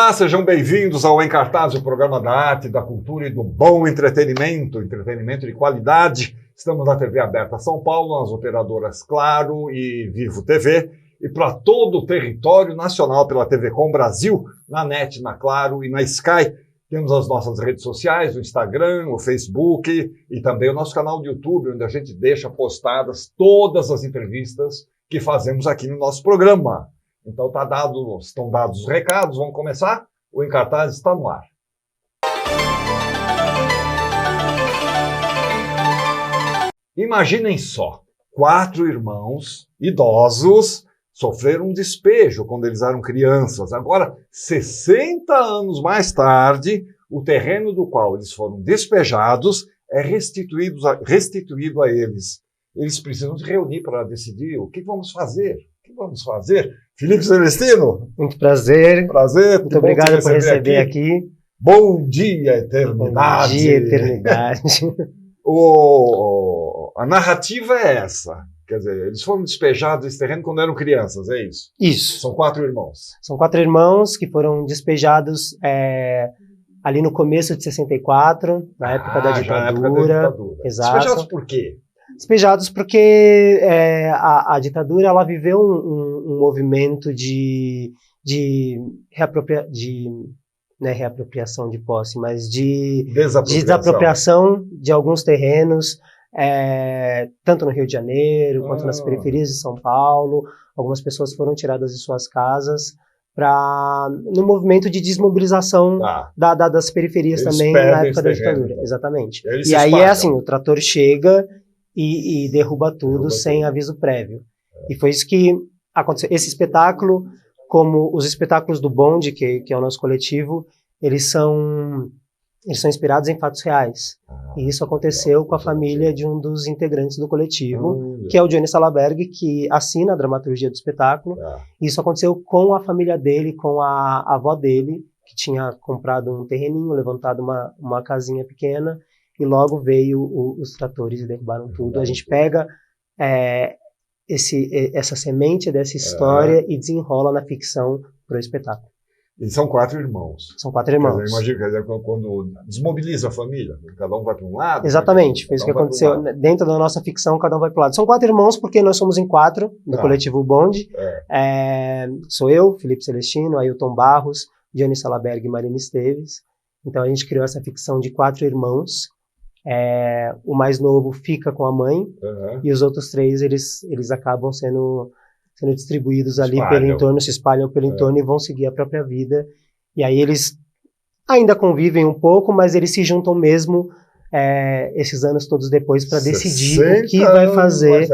Olá, sejam bem-vindos ao Em Cartaz, o programa da arte, da cultura e do bom entretenimento, entretenimento de qualidade. Estamos na TV Aberta São Paulo, nas operadoras Claro e Vivo TV, e para todo o território nacional pela TV Com Brasil, na NET, na Claro e na Sky. Temos as nossas redes sociais, o Instagram, o Facebook e também o nosso canal do YouTube, onde a gente deixa postadas todas as entrevistas que fazemos aqui no nosso programa. Então estão dados os recados, vamos começar? O Em Cartaz está no ar. Imaginem só, 4 irmãos idosos sofreram um despejo quando eles eram crianças. Agora, 60 anos mais tarde, o terreno do qual eles foram despejados é restituído a eles. Eles precisam se reunir para decidir o que vamos fazer. O que vamos fazer? Felipe Celestino? Muito prazer. Prazer. Muito obrigado por receber aqui. Bom dia, eternidade. Bom dia, eternidade. A narrativa é essa. Quer dizer, eles foram despejados desse terreno quando eram crianças, é isso? Isso. São 4 irmãos. São 4 irmãos que foram despejados ali no começo de 64, na época da ditadura. Exato. Despejados por quê? Despejados porque a ditadura ela viveu um movimento de reapropriação de posse, mas de desapropriação de alguns terrenos, tanto no Rio de Janeiro quanto nas periferias de São Paulo. Algumas pessoas foram tiradas de suas casas no movimento de desmobilização das periferias. Eles também na época da ditadura. Então. Exatamente. E aí é assim, o trator chega e derruba tudo sem aviso prévio. E foi isso que aconteceu. Esse espetáculo, como os espetáculos do Bonde, que é o nosso coletivo, eles são inspirados em fatos reais. E isso aconteceu com a família de um dos integrantes do coletivo, que é o Johnny Salaberg, que assina a dramaturgia do espetáculo. Isso aconteceu com a família dele, com a avó dele, que tinha comprado um terreninho, levantado uma casinha pequena, e logo veio os tratores e derrubaram tudo. A gente pega essa semente dessa história e desenrola na ficção para o espetáculo. E são 4 irmãos. São 4 irmãos. Imagina quando desmobiliza a família, cada um vai para um lado. Exatamente, foi isso que aconteceu. Dentro da nossa ficção, cada um vai para um lado. São 4 irmãos porque nós somos em 4, no coletivo Bonde. Sou eu, Felipe Celestino, Ailton Barros, Johnny Salaberg e Marina Esteves. Então a gente criou essa ficção de 4 irmãos. O mais novo fica com a mãe e os outros 3 eles acabam sendo distribuídos ali pelo entorno, se espalham pelo entorno e vão seguir a própria vida. E aí eles ainda convivem um pouco, mas eles se juntam mesmo esses anos todos depois para decidir o que vai fazer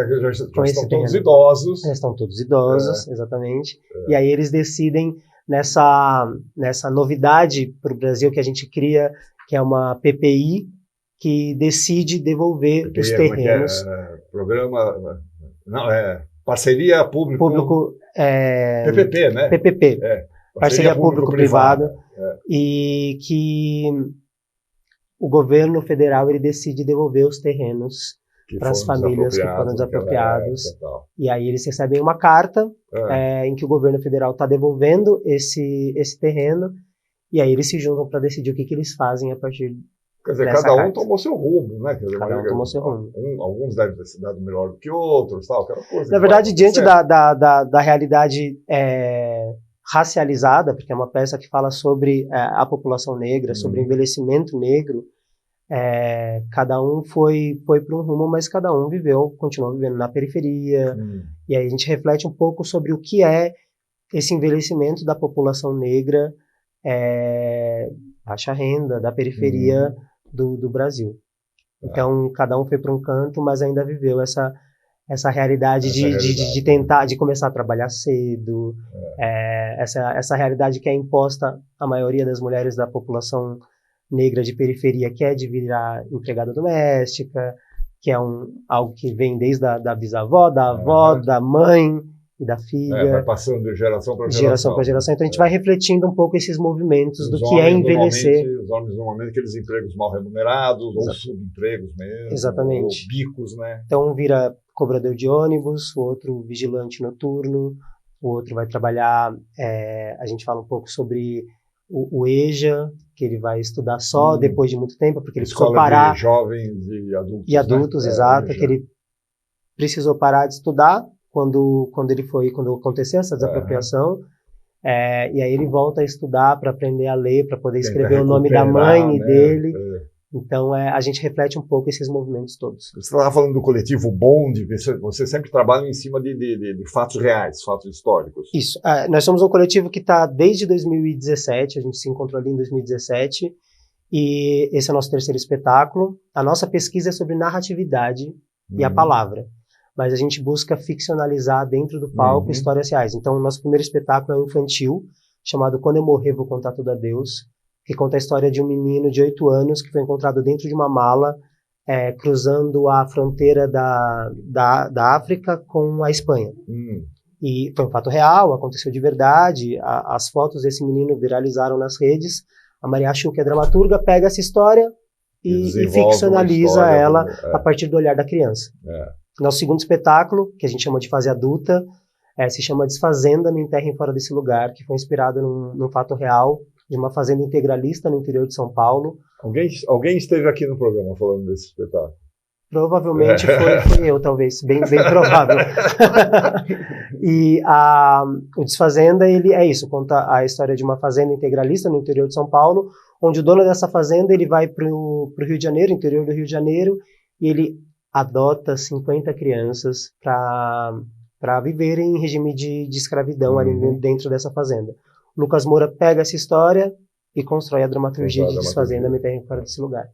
com esse terreno. Todos idosos. Já estão todos idosos, exatamente. E aí eles decidem nessa novidade para o Brasil que a gente cria, que é uma PPI, que decide devolver os terrenos. Parceria público PPP, né? PPP. Parceria público-privada. E que o governo federal ele decide devolver os terrenos para as famílias que foram desapropriados. E aí eles recebem uma carta em que o governo federal está devolvendo esse terreno, e aí eles se juntam para decidir o que eles fazem a partir. Quer dizer, cada um tomou seu rumo, né? Cada um tomou seu rumo. Alguns devem ter se dado melhor do que outros, tal, aquela coisa. Na verdade, diante da realidade racializada, porque é uma peça que fala sobre a população negra, sobre o envelhecimento negro, cada um foi para um rumo, mas cada um continuou vivendo na periferia. E aí a gente reflete um pouco sobre o que é esse envelhecimento da população negra, baixa renda, da periferia do Brasil. Então, cada um foi para um canto, mas ainda viveu essa realidade de tentar, de começar a trabalhar cedo, essa realidade que é imposta à maioria das mulheres da população negra de periferia, que é de virar empregada doméstica, que é algo que vem desde a bisavó, da avó, da mãe e da filha. Vai passando de geração para geração. Geração para geração. Então a gente vai refletindo um pouco esses movimentos do que é envelhecer. Os homens normalmente aqueles empregos mal remunerados, ou subempregos mesmo. Exatamente. Ou bicos, né? Então um vira cobrador de ônibus, o outro vigilante noturno, o outro vai trabalhar, a gente fala um pouco sobre o EJA, que ele vai estudar só depois de muito tempo, porque ele precisou parar... de jovens e adultos. E adultos, né? Exato, que ele precisou parar de estudar quando aconteceu essa desapropriação. E aí ele volta a estudar para aprender a ler, para poder escrever o nome da mãe dele. Então, a gente reflete um pouco esses movimentos todos. Você estava falando do coletivo Bonde, você sempre trabalha em cima de fatos reais, fatos históricos. Isso. Nós somos um coletivo que está desde 2017, a gente se encontrou ali em 2017, e esse é o nosso terceiro espetáculo. A nossa pesquisa é sobre narratividade e a palavra, mas a gente busca ficcionalizar dentro do palco histórias reais. Então, o nosso primeiro espetáculo é um infantil, chamado Quando Eu Morrer Vou Contar Tudo a Deus, que conta a história de um menino de 8 anos que foi encontrado dentro de uma mala cruzando a fronteira da África com a Espanha. E foi um fato real, aconteceu de verdade, as fotos desse menino viralizaram nas redes. A Maria Chu, que é dramaturga, pega essa história e ficcionaliza ela a partir do olhar da criança. Nosso segundo espetáculo, que a gente chama de fase adulta, se chama Desfazenda, Me Enterrem Fora Desse Lugar, que foi inspirado num fato real de uma fazenda integralista no interior de São Paulo. Alguém esteve aqui no programa falando desse espetáculo? Provavelmente foi eu, talvez, bem provável. E o Desfazenda, ele é isso, conta a história de uma fazenda integralista no interior de São Paulo, onde o dono dessa fazenda ele vai para o Rio de Janeiro, interior do Rio de Janeiro, e ele adota 50 crianças para viverem em regime de escravidão ali dentro dessa fazenda. Lucas Moura pega essa história e constrói a dramaturgia de Desfazenda, Me Enterrem Fora Desse Lugar.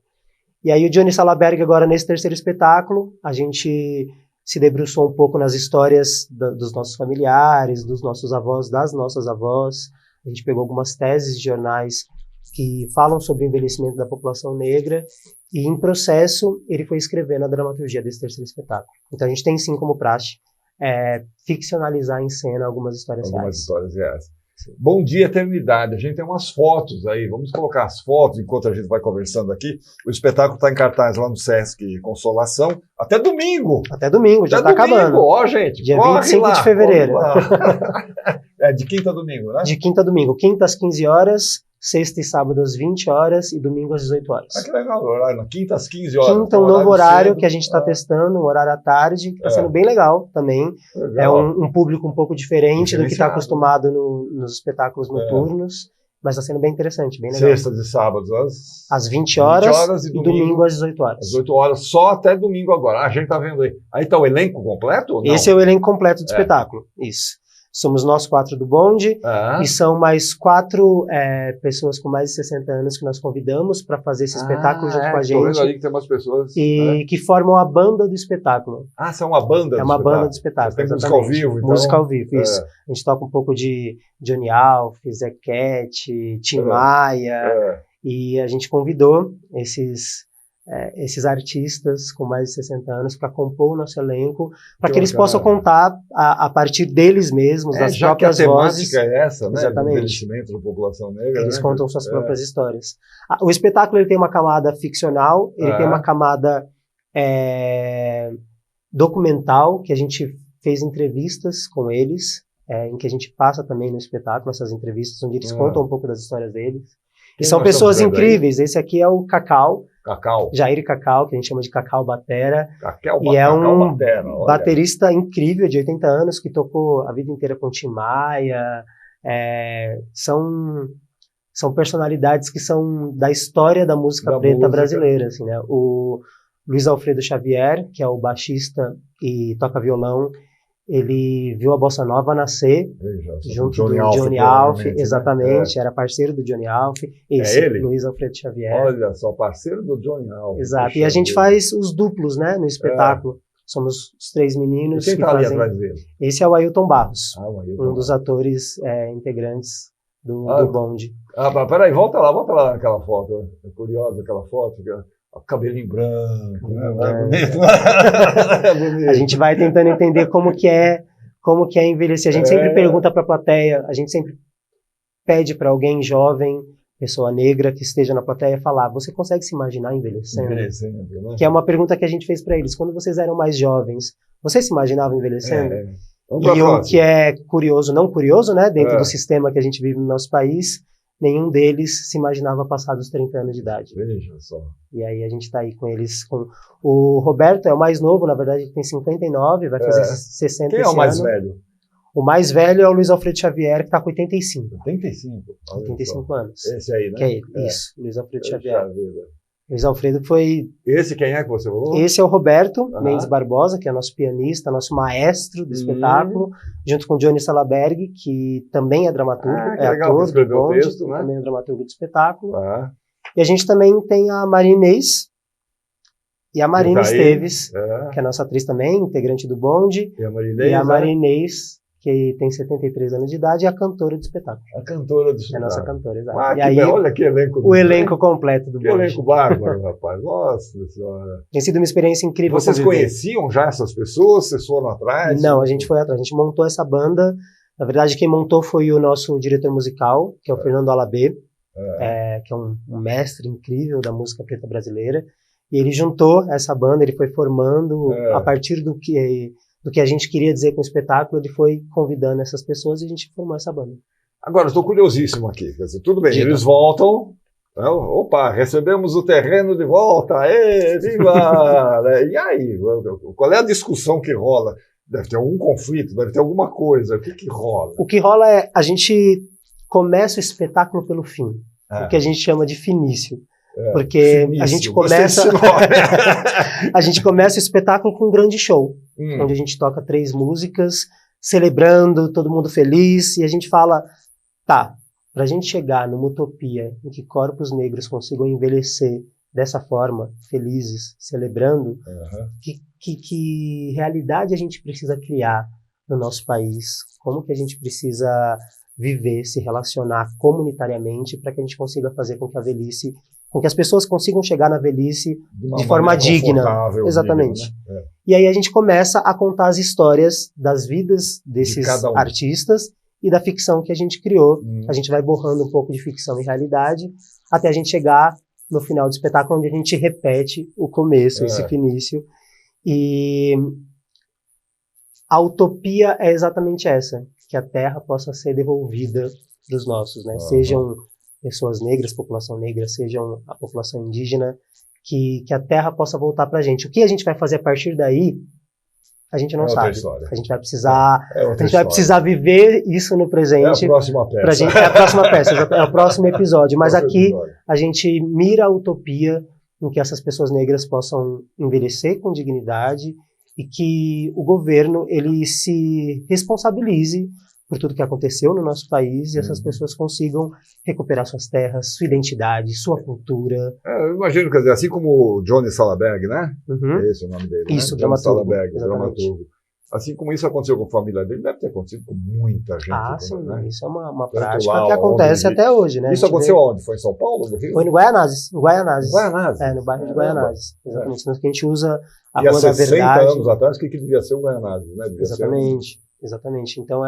E aí o Johnny Salaberg, agora nesse terceiro espetáculo, a gente se debruçou um pouco nas histórias dos nossos familiares, dos nossos avós, das nossas avós. A gente pegou algumas teses de jornais que falam sobre o envelhecimento da população negra e, em processo, ele foi escrevendo a dramaturgia desse terceiro espetáculo. Então a gente tem, sim, como praxe, ficcionalizar em cena algumas histórias reais. Bom dia, eternidade. A gente tem umas fotos aí. Vamos colocar as fotos enquanto a gente vai conversando aqui. O espetáculo está em cartaz lá no Sesc Consolação. Até domingo. Já está acabando. Ó, gente. Dia 25 de fevereiro. De quinta a domingo, né? De quinta a domingo. Quinta às 15 horas, sexta e sábado às 20 horas e domingo às 18 horas. Que legal. Horário. Quinta às 15 horas. Quinta, um novo horário cedo, que a gente está testando, um horário à tarde, que está sendo bem legal também. Legal. É um público um pouco diferente do que está acostumado nos espetáculos noturnos, mas está sendo bem interessante, bem legal. Sextas e sábados às 20 horas e domingo às 18 horas. Às 18 horas, só até domingo agora. A gente está vendo aí. Aí está o elenco completo ou não? Esse é o elenco completo do espetáculo, isso. Somos nós 4 do bonde e são mais 4 pessoas com mais de 60 anos que nós convidamos para fazer esse espetáculo junto com a gente. Vendo ali que tem umas pessoas que formam a banda do espetáculo. São uma banda do espetáculo? É uma banda do espetáculo. Tem música ao vivo, então? Música ao vivo, isso. A gente toca um pouco de Johnny Alf, Zé Cat, Tim Maia, e a gente convidou esses artistas com mais de 60 anos para compor o nosso elenco, para que eles possam contar a partir deles mesmos, das próprias vozes. Já que a temática é essa, né? Exatamente. O envelhecimento da população negra. Eles contam suas próprias histórias. O espetáculo ele tem uma camada ficcional, ele tem uma camada documental, que a gente fez entrevistas com eles, em que a gente passa também no espetáculo essas entrevistas, onde eles contam um pouco das histórias deles. E são pessoas incríveis. Esse aqui é o Cacau. Jair Cacau, que a gente chama de Cacau Batera. E é um baterista incrível, de 80 anos, que tocou a vida inteira com Tim Maia. São personalidades que são da história da música preta brasileira. Assim, né? O Luiz Alfredo Xavier, que é o baixista e toca violão, ele viu a Bossa Nova nascer junto do Johnny Alf, exatamente, era parceiro do Johnny Alf, ele? Luiz Alfredo Xavier. Olha só, parceiro do Johnny Alf. Exato, e a gente faz os duplos, né, no espetáculo. Somos os 3 meninos. E quem está ali atrás dele? Esse é o Ailton Barros, um dos atores integrantes do bonde. Peraí, volta lá naquela foto, é curiosa aquela foto, cabelinho branco, né? Bonito. A gente vai tentando entender como que é envelhecer. A gente sempre pergunta para a plateia, a gente sempre pede para alguém jovem, pessoa negra que esteja na plateia falar: você consegue se imaginar envelhecendo? Né? Que é uma pergunta que a gente fez para eles. Quando vocês eram mais jovens, vocês se imaginavam envelhecendo? E o que é curioso, não curioso, né, dentro do sistema que a gente vive no nosso país, nenhum deles se imaginava passar dos 30 anos de idade. Veja só. E aí a gente está aí com eles. O Roberto é o mais novo, na verdade, ele tem 59, vai fazer 60 Quem é o mais velho? O mais velho é o Luiz Alfredo Xavier, que está com 85. 85? 85 anos. Esse aí, né? Que é ele, isso, Luiz Alfredo Xavier. Luiz Alfredo foi... Esse quem é que você falou? Esse é o Roberto Mendes Barbosa, que é nosso pianista, nosso maestro do espetáculo, junto com o Johnny Salaberg, que também é dramaturgo, é ator do Bond, texto, né? Também é dramaturgo do espetáculo. E a gente também tem a Marina Inês e a Marina Esteves, que é nossa atriz também, integrante do Bond. E a Marina Inês, que tem 73 anos de idade, e a cantora do espetáculo. A cantora do espetáculo. É a nossa cantora, exato. E aí, olha que elenco. O elenco completo do Bond. Que elenco bárbaro, rapaz. Nossa Senhora. Tem sido uma experiência incrível. Vocês conheciam já essas pessoas? Vocês foram atrás? Não, a gente foi atrás. A gente montou essa banda. Na verdade, quem montou foi o nosso diretor musical, que é o Fernando Alabê, que é um mestre incrível da música preta brasileira. E ele juntou essa banda, ele foi formando a partir do que a gente queria dizer com o espetáculo, ele foi convidando essas pessoas e a gente formou essa banda. Agora, estou curiosíssimo aqui. Quer dizer, tudo bem, eles voltam. Opa, recebemos o terreno de volta. Ê, viva! E aí? Qual é a discussão que rola? Deve ter algum conflito, deve ter alguma coisa. O que rola? O que rola é, a gente começa o espetáculo pelo fim. O que a gente chama de finício. Porque finício, a gente começa a gente começa o espetáculo com um grande show, onde a gente toca 3 músicas, celebrando, todo mundo feliz, e a gente fala, tá, pra gente chegar numa utopia em que corpos negros consigam envelhecer dessa forma, felizes, celebrando, que realidade a gente precisa criar no nosso país, como que a gente precisa viver, se relacionar comunitariamente para que a gente consiga fazer com que a velhice, com que as pessoas consigam chegar na velhice de forma digna. Exatamente. Digna, né? E aí a gente começa a contar as histórias das vidas desses artistas e da ficção que a gente criou. A gente vai borrando um pouco de ficção e realidade até a gente chegar no final do espetáculo, onde a gente repete o começo, esse início. E a utopia é exatamente essa, que a terra possa ser devolvida para os nossos, né? Sejam pessoas negras, população negra, sejam a população indígena, que a terra possa voltar para a gente. O que a gente vai fazer a partir daí, a gente não sabe. História. A gente vai precisar, vai precisar viver isso no presente. É a próxima peça. É a próxima peça, é o próximo episódio. Mas aqui a gente mira a utopia em que essas pessoas negras possam envelhecer com dignidade e que o governo ele se responsabilize por tudo que aconteceu no nosso país e essas pessoas consigam recuperar suas terras, sua identidade, sua cultura. Eu imagino, quer dizer, assim como o Johnny Salaberg, né? Esse é o nome dele, isso, né? dramaturgo. Salaberg, dramaturgo. Assim como isso aconteceu com a família dele, deve ter acontecido com muita gente. Sim, né? Isso é uma prática que acontece até hoje, né? Isso aconteceu onde? Foi em São Paulo, no Rio? Foi no Guaianazes. No Guaianazes? No bairro de Guaianazes. Exatamente. Senão que a gente usa a Rua da Verdade. 60 anos atrás, o que devia ser o Guaianazes, né? Exatamente. Então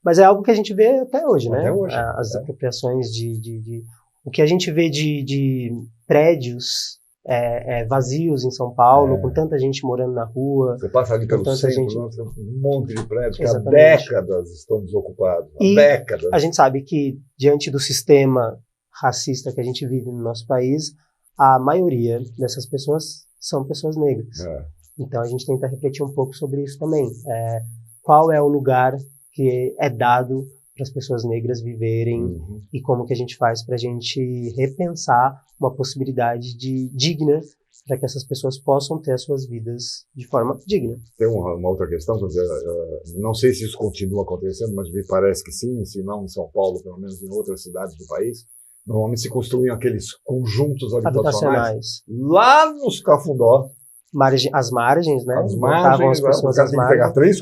mas é algo que a gente vê até hoje, né? Até hoje. As apropriações o que a gente vê de prédios vazios em São Paulo, com tanta gente morando na rua. Você passa ali pelo centro, um monte de prédios que há décadas estão desocupados. Décadas. A gente sabe que, diante do sistema racista que a gente vive no nosso país, a maioria dessas pessoas são pessoas negras. Então a gente tenta refletir um pouco sobre isso também. Qual é o lugar que é dado para as pessoas negras viverem e como que a gente faz para a gente repensar uma possibilidade digna para que essas pessoas possam ter as suas vidas de forma digna. Tem uma outra questão, quer dizer, não sei se isso continua acontecendo, mas me parece que sim, se não em São Paulo, pelo menos em outras cidades do país, normalmente se construíam aqueles conjuntos habitacionais lá nos Cafundó. As margens, né? As margens, as pessoas tem que pegar 3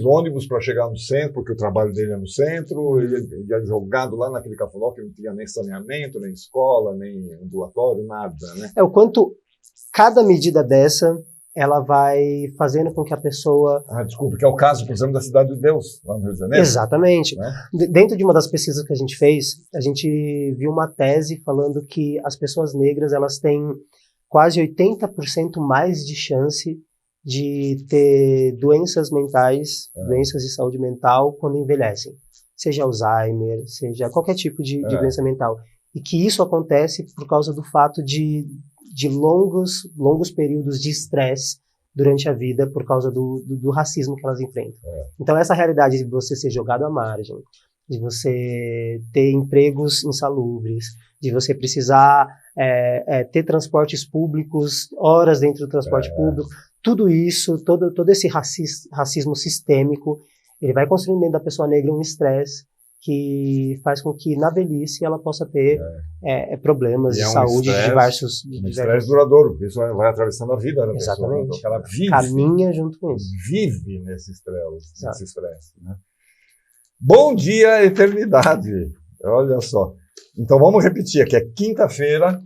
ônibus para chegar no centro, porque o trabalho dele é no centro, ele é jogado lá naquele Cafundó que não tinha nem saneamento, nem escola, nem ambulatório, nada, né? O quanto cada medida dessa, ela vai fazendo com que a pessoa... desculpa, que é o caso, por exemplo, da Cidade de Deus, lá no Rio de Janeiro. Exatamente. Né? Dentro de uma das pesquisas que a gente fez, a gente viu uma tese falando que as pessoas negras, elas têm quase 80% mais de chance de ter doenças mentais, doenças de saúde mental, quando envelhecem. seja Alzheimer, seja qualquer tipo de doença mental. E que isso acontece por causa do fato de longos períodos de estresse durante a vida por causa do racismo que elas enfrentam. Então essa realidade de você ser jogado à margem, de você ter empregos insalubres, de você precisar ter transportes públicos, horas dentro do transporte público, tudo isso, todo esse racismo sistêmico, ele vai construindo dentro da pessoa negra um estresse que faz com que na velhice ela possa ter problemas de saúde diversos. Um estresse duradouro, porque isso vai atravessando a vida da pessoa. Exatamente. Então, ela vive, caminha junto com isso. Vive nesse estresse. Né? Bom dia, eternidade. Olha só. Então vamos repetir aqui, é quinta-feira.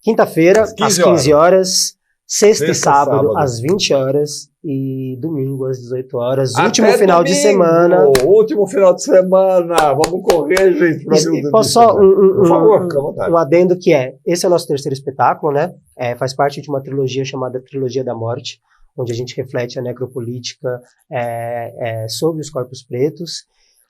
Quinta-feira, às 15 horas. Sexta e sábado, às 20 horas. E domingo, às 18 horas. Último final de semana. Último final de semana. Vamos correr, gente. Posso só um adendo que esse é o nosso terceiro espetáculo, né? Faz parte de uma trilogia chamada Trilogia da Morte, onde a gente reflete a necropolítica sobre os corpos pretos.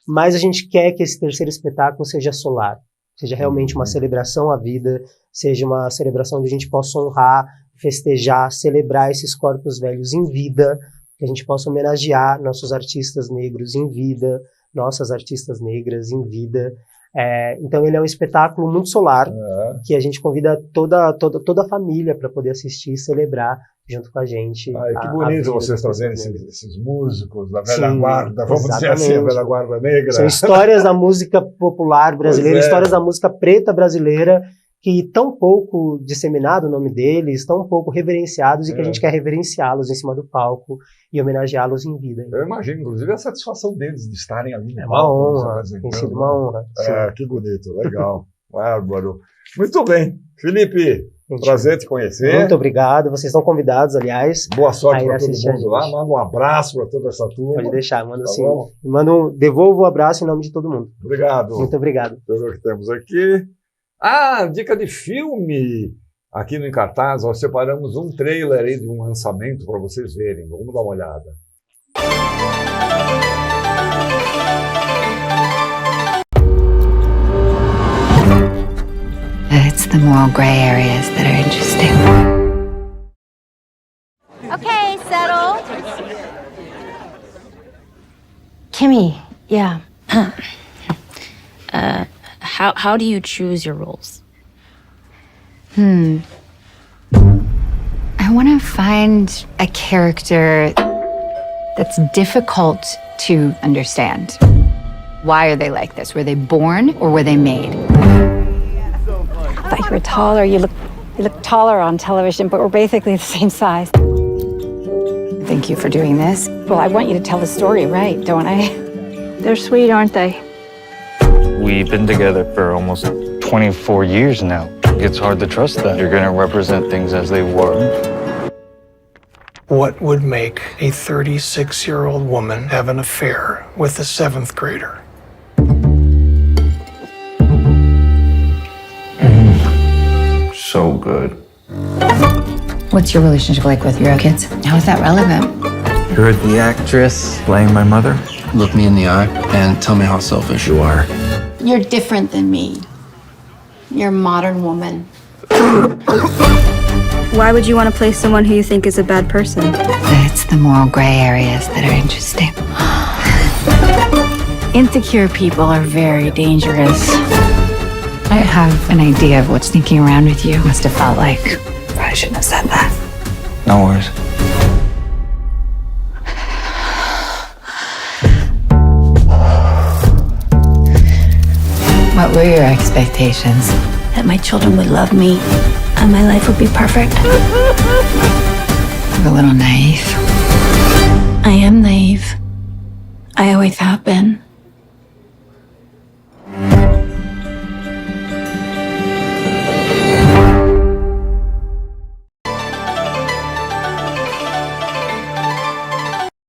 Mas a gente quer que esse terceiro espetáculo seja solar. Seja realmente uma celebração à vida, seja uma celebração onde a gente possa honrar, festejar, celebrar esses corpos velhos em vida, que a gente possa homenagear nossos artistas negros em vida, nossas artistas negras em vida. Então ele é um espetáculo muito solar, que a gente convida toda a família para poder assistir e celebrar junto com a gente. Que bonito vocês trazendo esses músicos da velha guarda, vamos dizer assim, a velha guarda negra. São histórias da música popular brasileira, histórias da música preta brasileira, que tão pouco disseminado o nome deles, tão pouco reverenciados, e que a gente quer reverenciá-los em cima do palco e homenageá-los em vida. Eu imagino, inclusive, a satisfação deles de estarem ali. É uma honra, tem sido uma honra. Que bonito, legal, bárbaro. Muito bem, Felipe, prazer te conhecer. Muito obrigado, vocês estão convidados, aliás. Boa sorte para todo mundo lá, manda um abraço para toda essa turma. Pode deixar, manda sim. Devolvo o abraço em nome de todo mundo. Obrigado. Muito obrigado. Deixa eu ver o que temos aqui. Dica de filme! Aqui no Em Cartaz, nós separamos um trailer aí de um lançamento para vocês verem. Vamos dar uma olhada. It's the moral gray areas that are interesting. Okay, settle. Kimmy, yeah. How do you choose your roles? I want to find a character that's difficult to understand. Why are they like this? Were they born or were they made? I thought you were taller. You look taller on television, but we're basically the same size. Thank you for doing this. Well, I want you to tell the story right, don't I? They're sweet, aren't they? We've been together for almost 24 years now. It's hard to trust that you're going to represent things as they were. What would make a 36-year-old woman have an affair with a 7th grader? So good. What's your relationship like with your kids? How is that relevant? You're the actress playing my mother? Look me in the eye and tell me how selfish you are. You're different than me. You're a modern woman. Why would you want to play someone who you think is a bad person? It's the moral gray areas that are interesting. Insecure people are very dangerous. I have an idea of what's sneaking around with you. Must have felt like I shouldn't have said that. No worries. What were your expectations? That my children would love me and my life would be perfect. You're a little naive. I am naive. I always have been.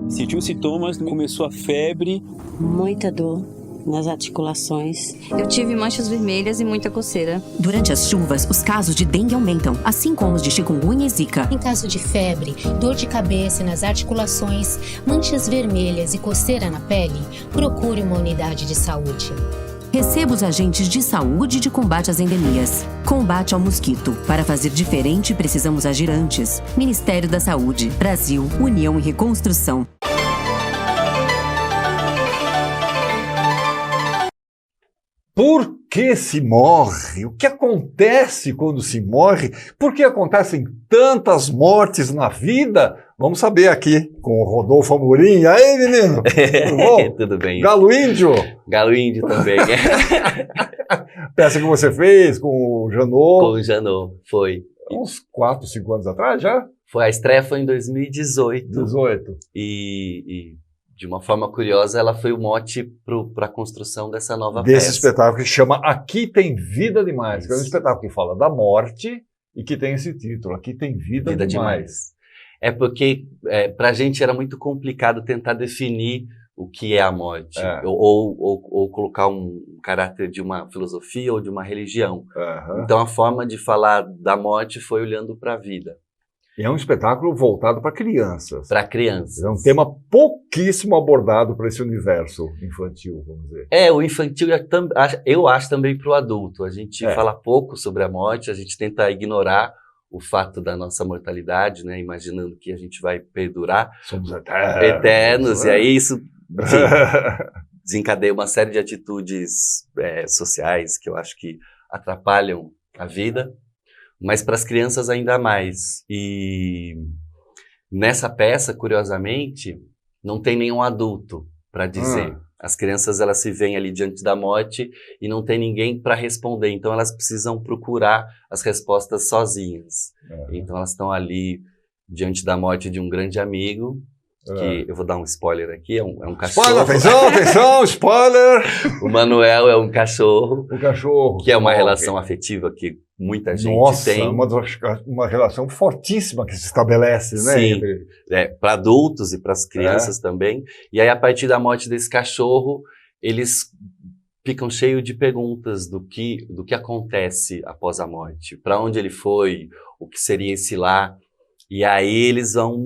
Sentiu sintomas, começou a febre. Muita dor, nas articulações. Eu tive manchas vermelhas e muita coceira. Durante as chuvas, os casos de dengue aumentam, assim como os de chikungunya e zika. Em caso de febre, dor de cabeça nas articulações, manchas vermelhas e coceira na pele, procure uma unidade de saúde. Receba os agentes de saúde de combate às endemias. Combate ao mosquito. Para fazer diferente, precisamos agir antes. Ministério da Saúde. Brasil. União e Reconstrução. Por que se morre? O que acontece quando se morre? Por que acontecem tantas mortes na vida? Vamos saber aqui com o Rodolfo Amorim. E aí, menino? Tudo bom? Tudo bem. Galo Índio? Galo Índio também. Peça que você fez com o Janot. Com o Janot, foi. Uns 4, 5 anos atrás já? Foi, a estreia foi em 2018. 18. E de uma forma curiosa, ela foi o mote para a construção dessa nova peça. Desse espetáculo que chama Aqui Tem Vida Demais, que é um espetáculo que fala da morte e que tem esse título, Aqui Tem Vida Demais. É porque para a gente era muito complicado tentar definir o que é a morte, ou colocar um caráter de uma filosofia ou de uma religião. Então a forma de falar da morte foi olhando para a vida. E é um espetáculo voltado para crianças. Para crianças. É um tema pouquíssimo abordado para esse universo infantil, vamos dizer. O infantil eu acho também para o adulto. A gente fala pouco sobre a morte, a gente tenta ignorar o fato da nossa mortalidade, né? Imaginando que a gente vai perdurar. Somos eternos. E aí isso desencadeia uma série de atitudes sociais que eu acho que atrapalham a vida. Mas para as crianças ainda mais. E nessa peça, curiosamente, não tem nenhum adulto para dizer. As crianças, elas se veem ali diante da morte e não tem ninguém para responder. Então elas precisam procurar as respostas sozinhas. Então elas estão ali diante da morte de um grande amigo, que eu vou dar um spoiler aqui, é um cachorro. Spoiler, atenção, spoiler! O Manuel é um cachorro. O cachorro. Que é uma relação afetiva que muita gente tem. Uma relação fortíssima que se estabelece, né? Sim, para adultos e para as crianças também. E aí, a partir da morte desse cachorro, eles ficam cheios de perguntas do que acontece após a morte. Para onde ele foi, o que seria esse lá. E aí eles vão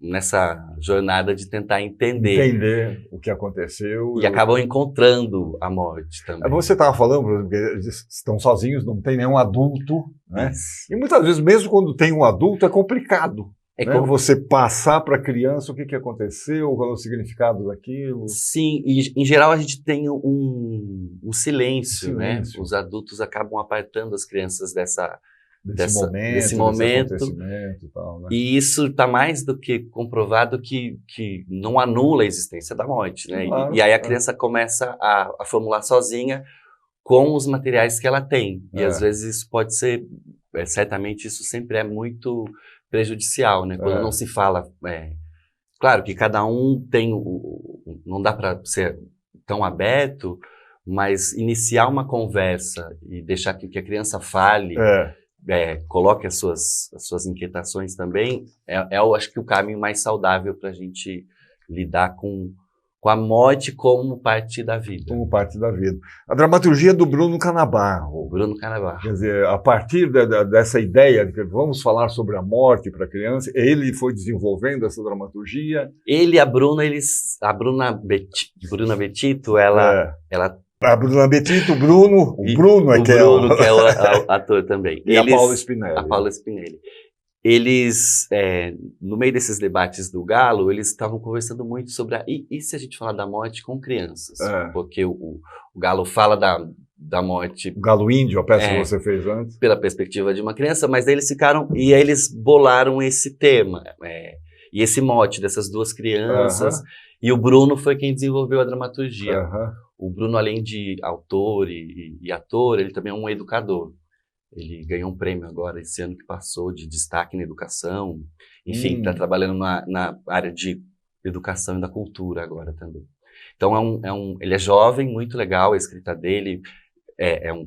nessa jornada de tentar entender o que aconteceu. E acabam encontrando a morte também. Você estava falando, por exemplo, que eles estão sozinhos, não tem nenhum adulto, né? E muitas vezes, mesmo quando tem um adulto, é complicado. Como você passar para a criança o que aconteceu, qual é o significado daquilo. Sim, e em geral a gente tem um silêncio, né? Os adultos acabam apartando as crianças desse momento e tal, né? E isso está mais do que comprovado que não anula a existência da morte, né? Claro, e aí a criança começa a formular sozinha com os materiais que ela tem. E às vezes isso pode ser, certamente isso sempre é muito prejudicial, né? Quando não se fala, claro que cada um tem, não dá para ser tão aberto, mas iniciar uma conversa e deixar que a criança fale, coloque as suas inquietações também, eu acho que o caminho mais saudável para a gente lidar com a morte como parte da vida. Como parte da vida. A dramaturgia do Bruno Canabarro. Bruno Canabarro. Quer dizer, a partir dessa ideia de que vamos falar sobre a morte para a criança, ele foi desenvolvendo essa dramaturgia. Ele e a Bruna, Bruna Betito, ela a Bruna Betito, o Bruno que é o ator também. E a Paula Spinelli. A Paula Spinelli. Eles, no meio desses debates do Galo, eles estavam conversando muito sobre e se a gente falar da morte com crianças? Porque o Galo fala da morte... O Galo Índio, a peça que você fez antes. Pela perspectiva de uma criança, mas daí eles ficaram... E aí eles bolaram esse tema, e esse mote dessas duas crianças. E o Bruno foi quem desenvolveu a dramaturgia. O Bruno, além de autor e ator, ele também é um educador. Ele ganhou um prêmio agora, esse ano que passou, de destaque na educação. Enfim, está trabalhando na área de educação e da cultura agora também. Então, ele é jovem, muito legal, a escrita dele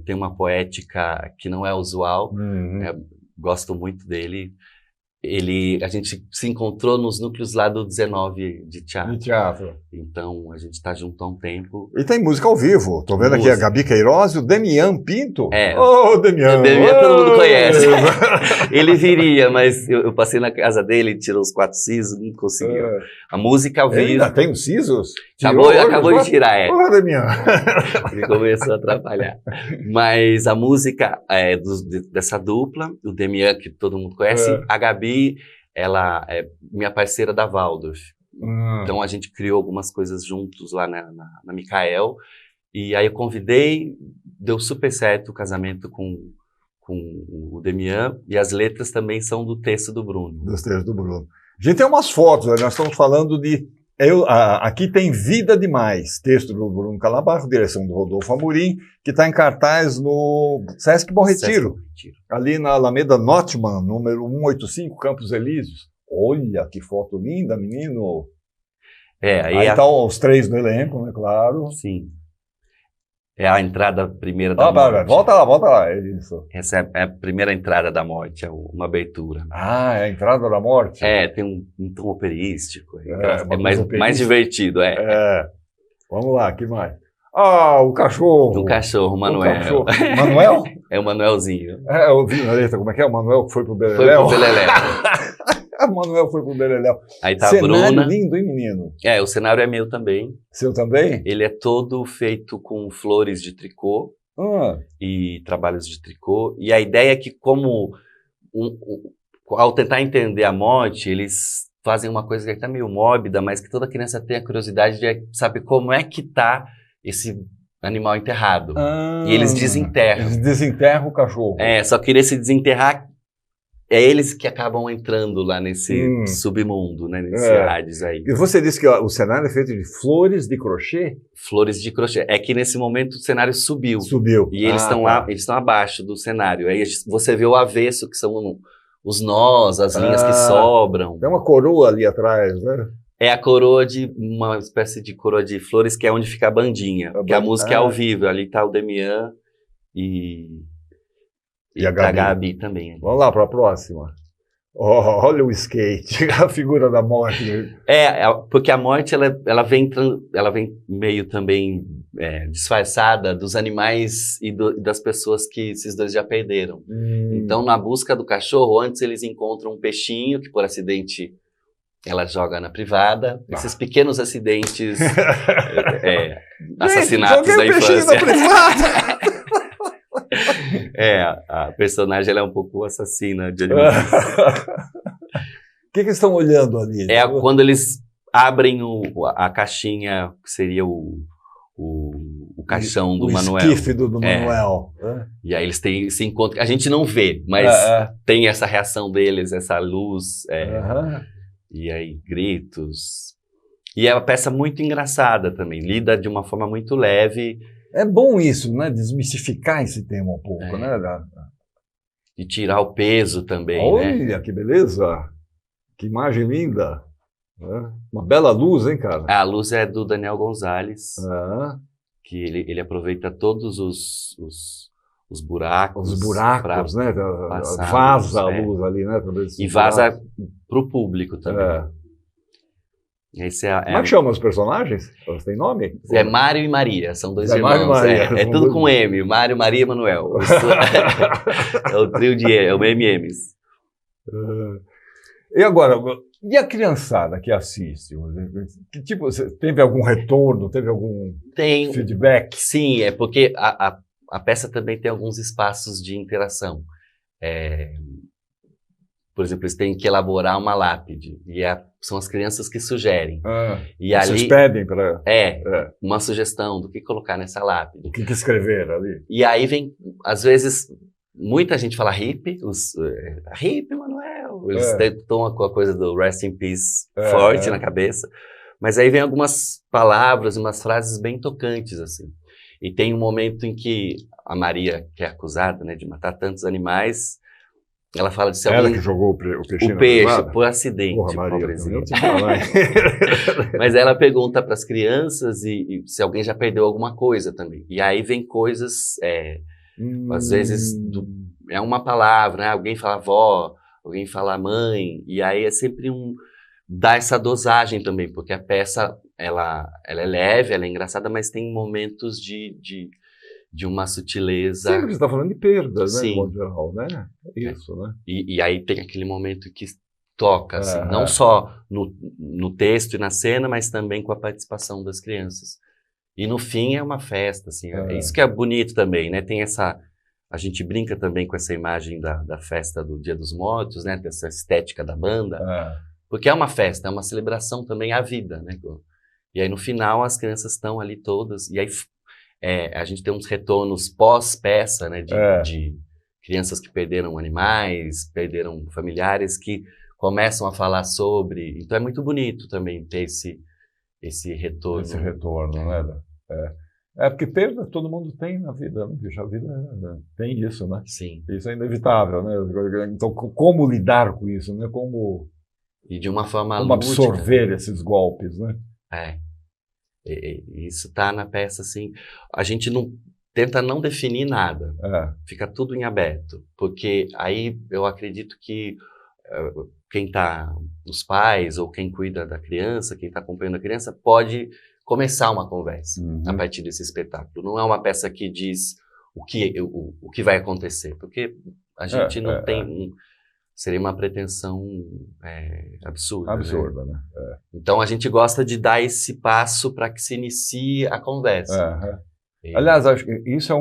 tem uma poética que não é usual. Gosto muito dele. a gente se encontrou nos núcleos lá do 19 de teatro. Então, a gente está junto há um tempo. E tem música ao vivo. Tô vendo aqui a Gabi Queiroz e o Demian Pinto. Ô, Demian! O Demian todo mundo conhece. Ele viria, mas eu passei na casa dele, tirou os 4 sisos, não conseguiu. A música ao vivo... Ainda tem os sisos? Acabou de tirar, Olá, Demian! Ele começou a atrapalhar. Mas a música dessa dupla, o Demian, que todo mundo conhece, a Gabi, ela é minha parceira da Waldorf. Então a gente criou algumas coisas juntos lá na Micael. E aí eu convidei, deu super certo o casamento com o Demian. E as letras também são do texto do Bruno. Dos textos do Bruno. A gente tem umas fotos, nós estamos falando de... aqui tem Vida Demais, texto do Bruno Calabarro, direção do Rodolfo Amorim, que está em cartaz no Sesc Bom Retiro, ali na Alameda Notman, número 185, Campos Elíseos. Olha que foto linda, menino! Aí estão os 3 no elenco, né, claro. Sim. É a entrada primeira da morte. Volta lá, é isso. Essa é a primeira entrada da morte, é uma abertura. É a entrada da morte? Tem um tom operístico. É mais divertido, Vamos lá, que mais? O cachorro. O cachorro, o Manuel. Manuel? É o Manuelzinho. Eu vi na letra, como é que é? O Manuel que foi pro Beleléu? Foi pro Beleléu. O Manuel foi pro Beleléu. Aí tá cenário a Bruna. Lindo, hein, menino? O cenário é meu também. Seu também? Ele é todo feito com flores de tricô e trabalhos de tricô. E a ideia é que, como ao tentar entender a morte, eles fazem uma coisa que é até meio mórbida, mas que toda criança tem a curiosidade de saber como é que tá esse animal enterrado. E eles desenterram. Eles desenterram o cachorro. Só que ele se desenterrar, é eles que acabam entrando lá nesse submundo, né? Nesse Hades aí. E você disse que o cenário é feito de flores de crochê? Flores de crochê. É que nesse momento o cenário subiu. Subiu. E eles estão abaixo do cenário. Aí você vê o avesso, que são os nós, as linhas que sobram. Tem uma coroa ali atrás, né? É a coroa uma espécie de coroa de flores, que é onde fica a bandinha. Que a música é ao vivo. Ali tá o Demian e a Gabi também. Vamos lá para a próxima. Olha o skate, a figura da morte. Porque a morte ela vem meio também disfarçada dos animais e das pessoas que esses dois já perderam. Então, na busca do cachorro, antes eles encontram um peixinho que por acidente ela joga na privada. Esses pequenos acidentes, assassinatos da infância. Na privada. A personagem ela é um pouco assassina de animais. O que eles estão olhando ali? Quando eles abrem a caixinha, que seria o caixão do Manuel. O esquife do Manuel. E aí eles têm esse encontro. A gente não vê, mas tem essa reação deles, essa luz. E aí gritos. E é uma peça muito engraçada também. Lida de uma forma muito leve. É bom isso, né? Desmistificar esse tema um pouco, né? E tirar o peso também, Olha, que beleza! Que imagem linda! Uma bela luz, hein, cara? A luz é do Daniel Gonzalez, que ele aproveita todos os buracos. Os buracos, né? Vaza a luz ali, né? E vaza para o público também. Como é que chama os personagens? Elas têm nome? É Mário e Maria, são dois irmãos. Mário e Maria, é tudo com M, Mário, Maria e Manuel. É o trio é o MMs. E agora, e a criançada que assiste? Que tipo, teve algum retorno, teve algum feedback? Sim, é porque a peça também tem alguns espaços de interação. Por exemplo, eles têm que elaborar uma lápide, e são as crianças que sugerem. E vocês pedem para... uma sugestão do que colocar nessa lápide. O que escrever ali. E aí vem, às vezes, muita gente fala hippie, hippie, Manuel. Eles estão com a coisa do Rest in Peace forte na cabeça. Mas aí vem algumas palavras, umas frases bem tocantes, assim. E tem um momento em que a Maria, que é acusada, né, de matar tantos animais... Ela fala de se alguém... Ela que jogou o peixe por acidente. Porra, Maria, pobrezinha. Mas ela pergunta para as crianças e se alguém já perdeu alguma coisa também. E aí vem coisas, às vezes, é uma palavra, né? Alguém fala vó, alguém fala mãe, e aí é sempre dá essa dosagem também, porque a peça, ela é leve, ela é engraçada, mas tem momentos de uma sutileza. Sempre você está falando de perdas, né, Sim. de modo geral, né? Isso, né? E aí tem aquele momento que toca, assim, não só no texto e na cena, mas também com a participação das crianças. E no fim é uma festa, assim, é isso que é bonito também, né? Tem a gente brinca também com essa imagem da festa do Dia dos Mortos, né? Dessa estética da banda, porque é uma festa, é uma celebração também à vida, né? E aí no final as crianças estão ali todas, e aí a gente tem uns retornos pós-peça, né? De crianças que perderam animais, perderam familiares, que começam a falar sobre. Então é muito bonito também ter esse retorno. Esse retorno, né? Porque perda todo mundo tem na vida, né? A vida tem isso, né? Sim. Isso é inevitável, né? Então, como lidar com isso, né? E de uma forma como absorver esses golpes, né? Isso está na peça, assim. A gente tenta não definir nada. Fica tudo em aberto. Porque aí eu acredito que quem está, os pais ou quem cuida da criança, quem está acompanhando a criança, pode começar uma conversa a partir desse espetáculo. Não é uma peça que diz o que vai acontecer, porque a gente não tem... Seria uma pretensão absurda. Absurda, né? Então a gente gosta de dar esse passo para que se inicie a conversa. Aliás, acho que isso é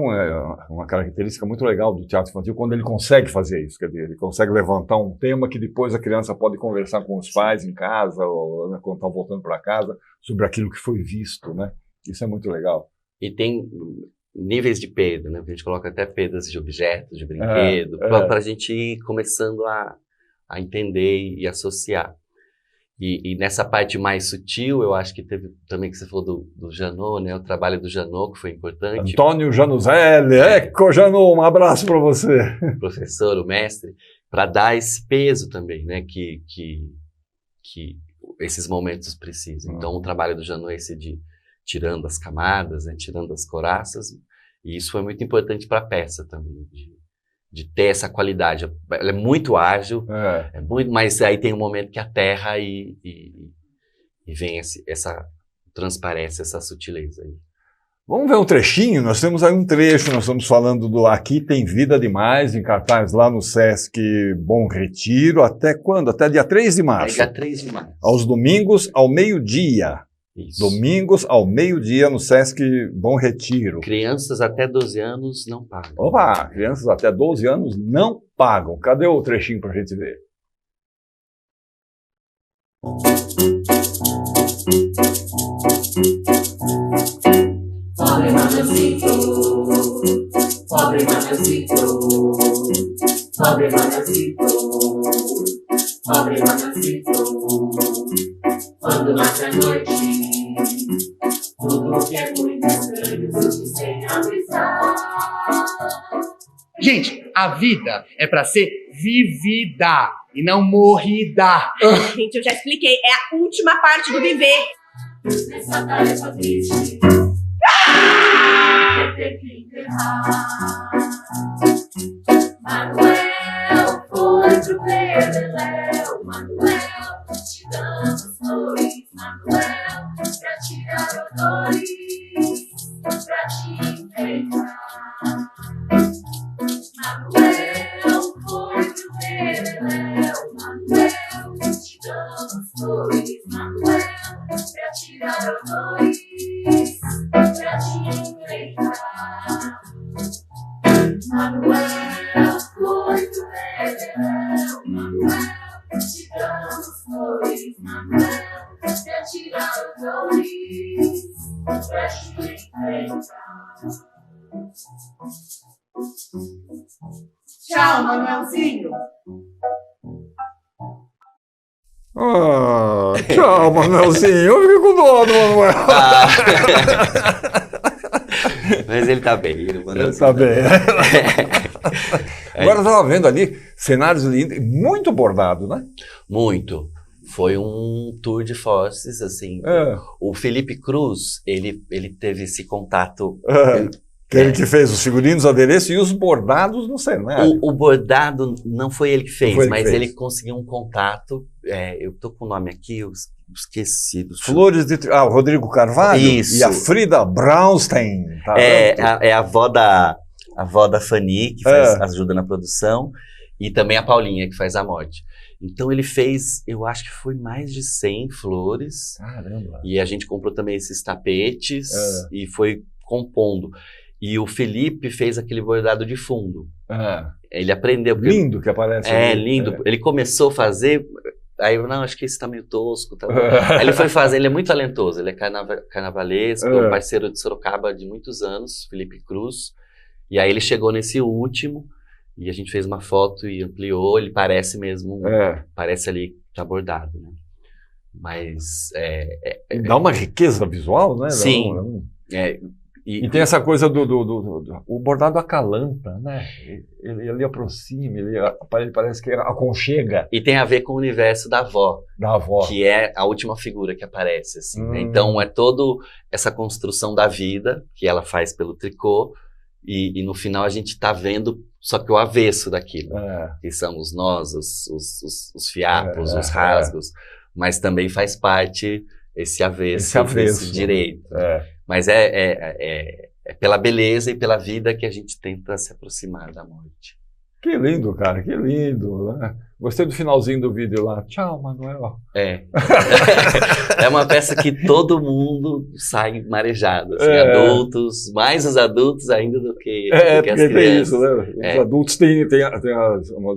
uma característica muito legal do teatro infantil, quando ele consegue fazer isso. Quer dizer, ele consegue levantar um tema que depois a criança pode conversar com os pais em casa, ou quando está voltando para casa, sobre aquilo que foi visto, né? Isso é muito legal. E tem níveis de perda, né? A gente coloca até perdas de objetos, de brinquedo, para a gente ir começando a entender e associar. E nessa parte mais sutil, eu acho que teve também que você falou do Janot, né? O trabalho do Janot, que foi importante. Antônio Januzelli, Eco Janot, um abraço para você. O professor, o mestre, para dar esse peso também, né? Que esses momentos precisam. Então, o trabalho do Janot é esse de tirando as camadas, né? Tirando as coraças. E isso foi muito importante para a peça também, de ter essa qualidade. Ela é muito ágil, mas aí tem um momento que aterra e vem essa transparência, essa sutileza aí. Vamos ver um trechinho? Nós temos aí um trecho, nós estamos falando do Aqui Tem Vida Demais, em cartaz lá no Sesc Bom Retiro. Até quando? Até dia 3 de março. Dia 3 de março. Aos domingos, ao meio-dia. Isso. Domingos ao meio-dia no Sesc Bom Retiro. Crianças até 12 anos não pagam. Opa, crianças até 12 anos não pagam. Cadê o trechinho pra gente ver? Pobre Manacito, pobre Manacito, pobre Manacito, pobre Manacito. Quando nasce a noite, tudo que é muito estranho surge sem avisar. Gente, a vida é pra ser vivida e não morrida. Gente, eu já expliquei, é a última parte do viver. Nessa tarefa triste, vai ter que enterrar. Manuel foi pro Beleléu, Manuel, te damos flores, Manuel, pra tirar odores, pra te enfeitar. Manuel foi pro Beleléu, Manuel, te damos flores, Manuel, pra tirar odores, pra te enfeitar. Manuel foi pro Beleléu, Manuel, te damos flores, Manuel, pra tirar odores, pra te enfeitar. Tchau, Manuelzinho. Tchau, Manuelzinho. Eu fico com dó do Manuel. Mas ele tá bem. Ele tá bem. Agora eu estava vendo ali cenários lindos, muito bordado, né? Muito. Foi um tour de forces, assim. O Felipe Cruz, ele teve esse contato. Ele que fez os figurinos, adereços e os bordados no cenário. O bordado não foi ele que fez, ele conseguiu um contato. Eu tô com o nome aqui, eu esqueci. Flores de... o Rodrigo Carvalho. Isso. E a Frida Braunstein. Tá a avó da Fanny, que ajuda na produção, e também a Paulinha, que faz a morte. Então ele fez, eu acho que foi mais de 100 flores. Caramba. E a gente comprou também esses tapetes e foi compondo. E o Felipe fez aquele bordado de fundo. Ele aprendeu. Lindo que aparece. Lindo. Ele começou a fazer, aí eu, não, acho que esse tá meio tosco. Tá aí ele foi fazer, ele é muito talentoso, ele é carnavalesco, um parceiro de Sorocaba de muitos anos, Felipe Cruz. E aí ele chegou nesse último, e a gente fez uma foto e ampliou, ele parece mesmo, parece ali que tá bordado, né? Mas... dá uma riqueza visual, né? Sim. E tem essa coisa o bordado acalanta, né? Ele aproxima, ele parece que aconchega. E tem a ver com o universo da avó. Da avó. Que é a última figura que aparece, assim, né? Então é toda essa construção da vida que ela faz pelo tricô e no final a gente tá vendo só que o avesso daquilo. Que são os nós, os fiapos, os rasgos. Mas também faz parte esse avesso. Esse direito. Mas é pela beleza e pela vida que a gente tenta se aproximar da morte. Que lindo, cara, que lindo. Né? Gostei do finalzinho do vídeo lá. Tchau, Manuel. É uma peça que todo mundo sai marejado. Assim, adultos, mais os adultos ainda do que as crianças. Tem isso, né? Os adultos têm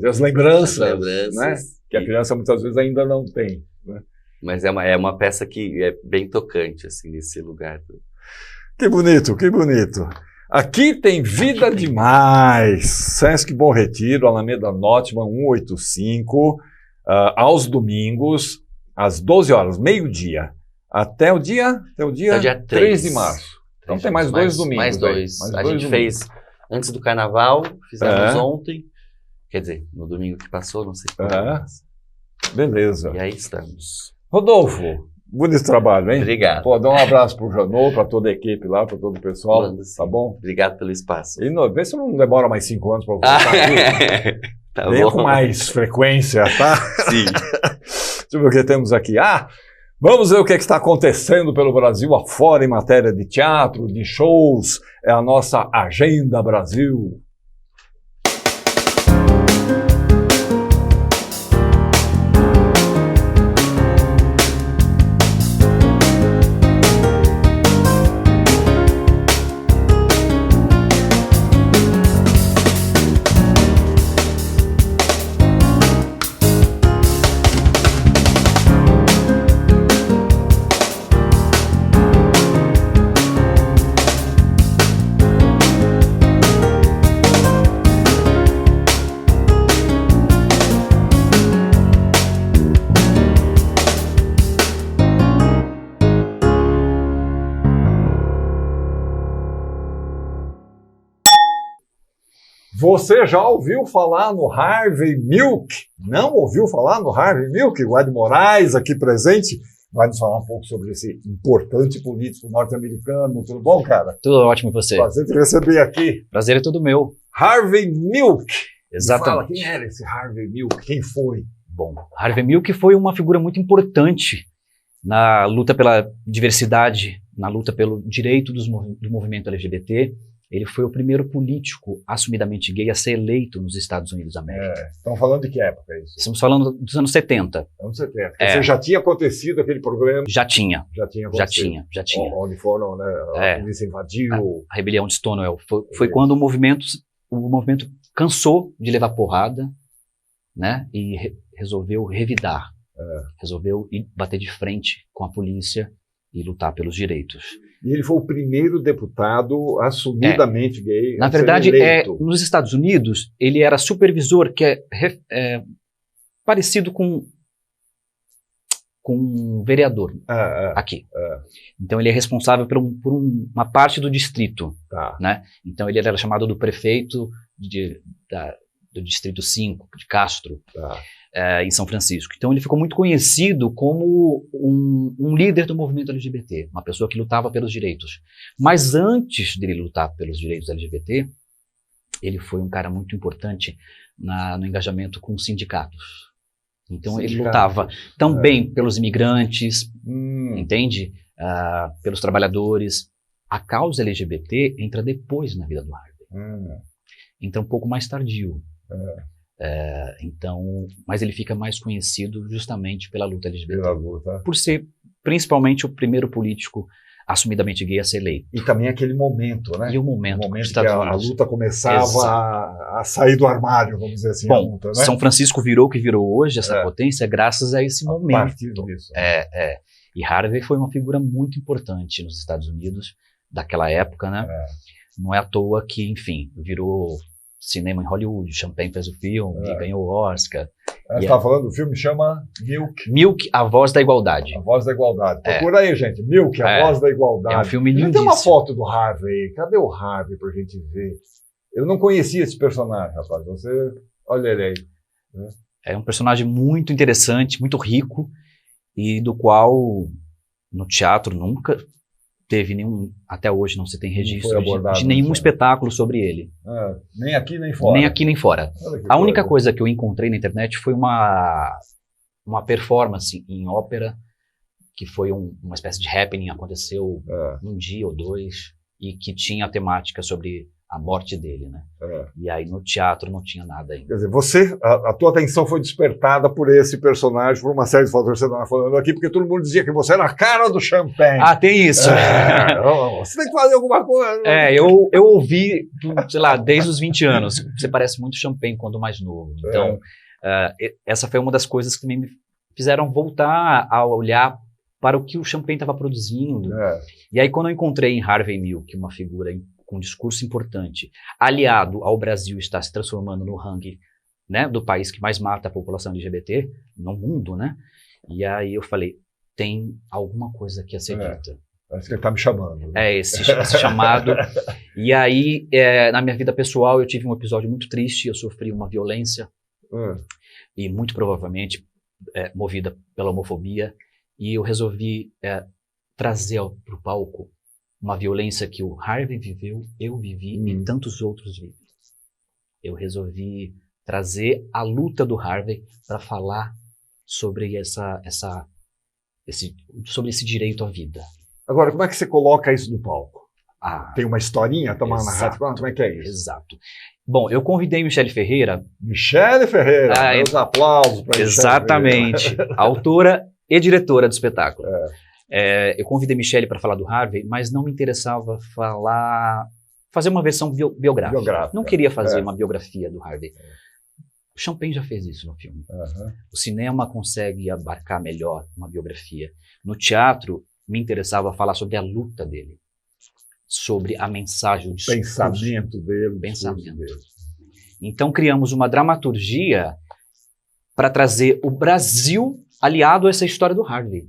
as lembranças, né? Que a criança muitas vezes ainda não tem. Né? Mas é uma peça que é bem tocante, assim, nesse lugar. Que bonito, que bonito. Aqui tem vida demais. Sesc Bom Retiro, Alameda Notman 185, aos domingos, às 12 horas, meio-dia, até o dia 3 de março. Então tem mais 2 domingos. Mais dois. A gente fez antes do carnaval, fizemos ontem, quer dizer, no domingo que passou, não sei se beleza. E aí estamos. Rodolfo, bonito trabalho, hein? Obrigado. Dá um abraço pro Janot, para toda a equipe lá, para todo o pessoal, tá bom? Obrigado pelo espaço. E vê se não demora mais 5 anos para voltar aqui. Tá Venha bom. com mais frequência, tá? Sim. Deixa eu ver o que temos aqui. Vamos ver o que está acontecendo pelo Brasil afora em matéria de teatro, de shows. É a nossa Agenda Brasil. Você já ouviu falar no Harvey Milk? Não ouviu falar no Harvey Milk? O Ed Moraes, aqui presente, vai nos falar um pouco sobre esse importante político norte-americano. Tudo bom, cara? Tudo ótimo e você? Prazer te receber aqui. Prazer é todo meu. Harvey Milk. Exatamente. Fala, quem era esse Harvey Milk? Quem foi? Bom, Harvey Milk foi uma figura muito importante na luta pela diversidade, na luta pelo direito do movimento LGBT. Ele foi o primeiro político assumidamente gay a ser eleito nos Estados Unidos da América. Estamos falando de que época é isso? Estamos falando dos anos 70. Anos 70. Você já tinha acontecido aquele problema? Já tinha. Já tinha. Onde foram, né? A polícia invadiu. A rebelião de Stonewall. Foi quando o movimento cansou de levar porrada, né? E resolveu revidar. Resolveu ir bater de frente com a polícia e lutar pelos direitos. E ele foi o primeiro deputado assumidamente gay. Na verdade, nos Estados Unidos, ele era supervisor, que é parecido com um vereador aqui. Então, ele é responsável por uma parte do distrito. Né? Então, ele era chamado do prefeito do Distrito 5, de Castro, em São Francisco. Então ele ficou muito conhecido como um líder do movimento LGBT, uma pessoa que lutava pelos direitos. Mas antes dele lutar pelos direitos LGBT, ele foi um cara muito importante no engajamento com os sindicatos. Então ele lutava também pelos imigrantes, entende? Pelos trabalhadores. A causa LGBT entra depois na vida do Harvey. Entra um pouco mais tardio. Mas ele fica mais conhecido justamente pela luta LGBT. Por ser principalmente o primeiro político assumidamente gay a ser eleito. E também aquele momento, né? E o momento que a luta começava a sair do armário, vamos dizer assim. Bom, a luta, né? São Francisco virou o que virou hoje, essa potência, graças a esse momento. A partir disso. E Harvey foi uma figura muito importante nos Estados Unidos daquela época, né? Não é à toa que, enfim, virou cinema em Hollywood, Champagne fez o filme, ganhou o Oscar. Você estava falando do filme, chama Milk. Milk, A Voz da Igualdade. A Voz da Igualdade. Procura aí, gente. Milk, A Voz da Igualdade. É um filme lindíssimo. Tem uma foto do Harvey. Cadê o Harvey pra gente ver? Eu não conhecia esse personagem, rapaz. Você... Olha ele aí. É um personagem muito interessante, muito rico, e do qual no teatro nunca teve nenhum, até hoje não se tem registro de nenhum espetáculo sobre ele. Nem aqui nem fora. Nem aqui nem fora. A única coisa que eu encontrei na internet foi uma performance em ópera, que foi uma espécie de happening, aconteceu um dia ou dois, e que tinha a temática sobre a morte dele, né? E aí no teatro não tinha nada ainda. Quer dizer, a tua atenção foi despertada por esse personagem, por uma série de fatores que você estava falando aqui, porque todo mundo dizia que você era a cara do Champagne. Tem isso. Você tem que fazer alguma coisa. Eu ouvi, sei lá, desde os 20 anos. Você parece muito Champagne quando mais novo. Então, essa foi uma das coisas que me fizeram voltar a olhar para o que o Champagne estava produzindo. E aí, quando eu encontrei em Harvey Milk uma figura com um discurso importante, aliado ao Brasil estar se transformando no ranking, né, do país que mais mata a população LGBT no mundo, né? E aí eu falei, tem alguma coisa aqui a ser dita. Parece que ele está me chamando. Né? Esse chamado. E aí, na minha vida pessoal, eu tive um episódio muito triste, eu sofri uma violência, e muito provavelmente movida pela homofobia, e eu resolvi trazer para o palco uma violência que o Harvey viveu, eu vivi e tantos outros vivem. Eu resolvi trazer a luta do Harvey para falar sobre sobre esse direito à vida. Agora, como é que você coloca isso no palco? Tem uma historinha, tomar na rádio? Como é que é isso? Exato. Bom, eu convidei Michele Ferreira. Michele Ferreira, meus aplausos para Michele. Exatamente. Autora e diretora do espetáculo. Eu convidei Michele para falar do Harvey, mas não me interessava fazer uma versão biográfica. Não queria fazer uma biografia do Harvey. O Champagne já fez isso no filme. O cinema consegue abarcar melhor uma biografia. No teatro, me interessava falar sobre a luta dele, sobre a mensagem, o discurso. Pensamento dele. Então criamos uma dramaturgia para trazer o Brasil aliado a essa história do Harvey.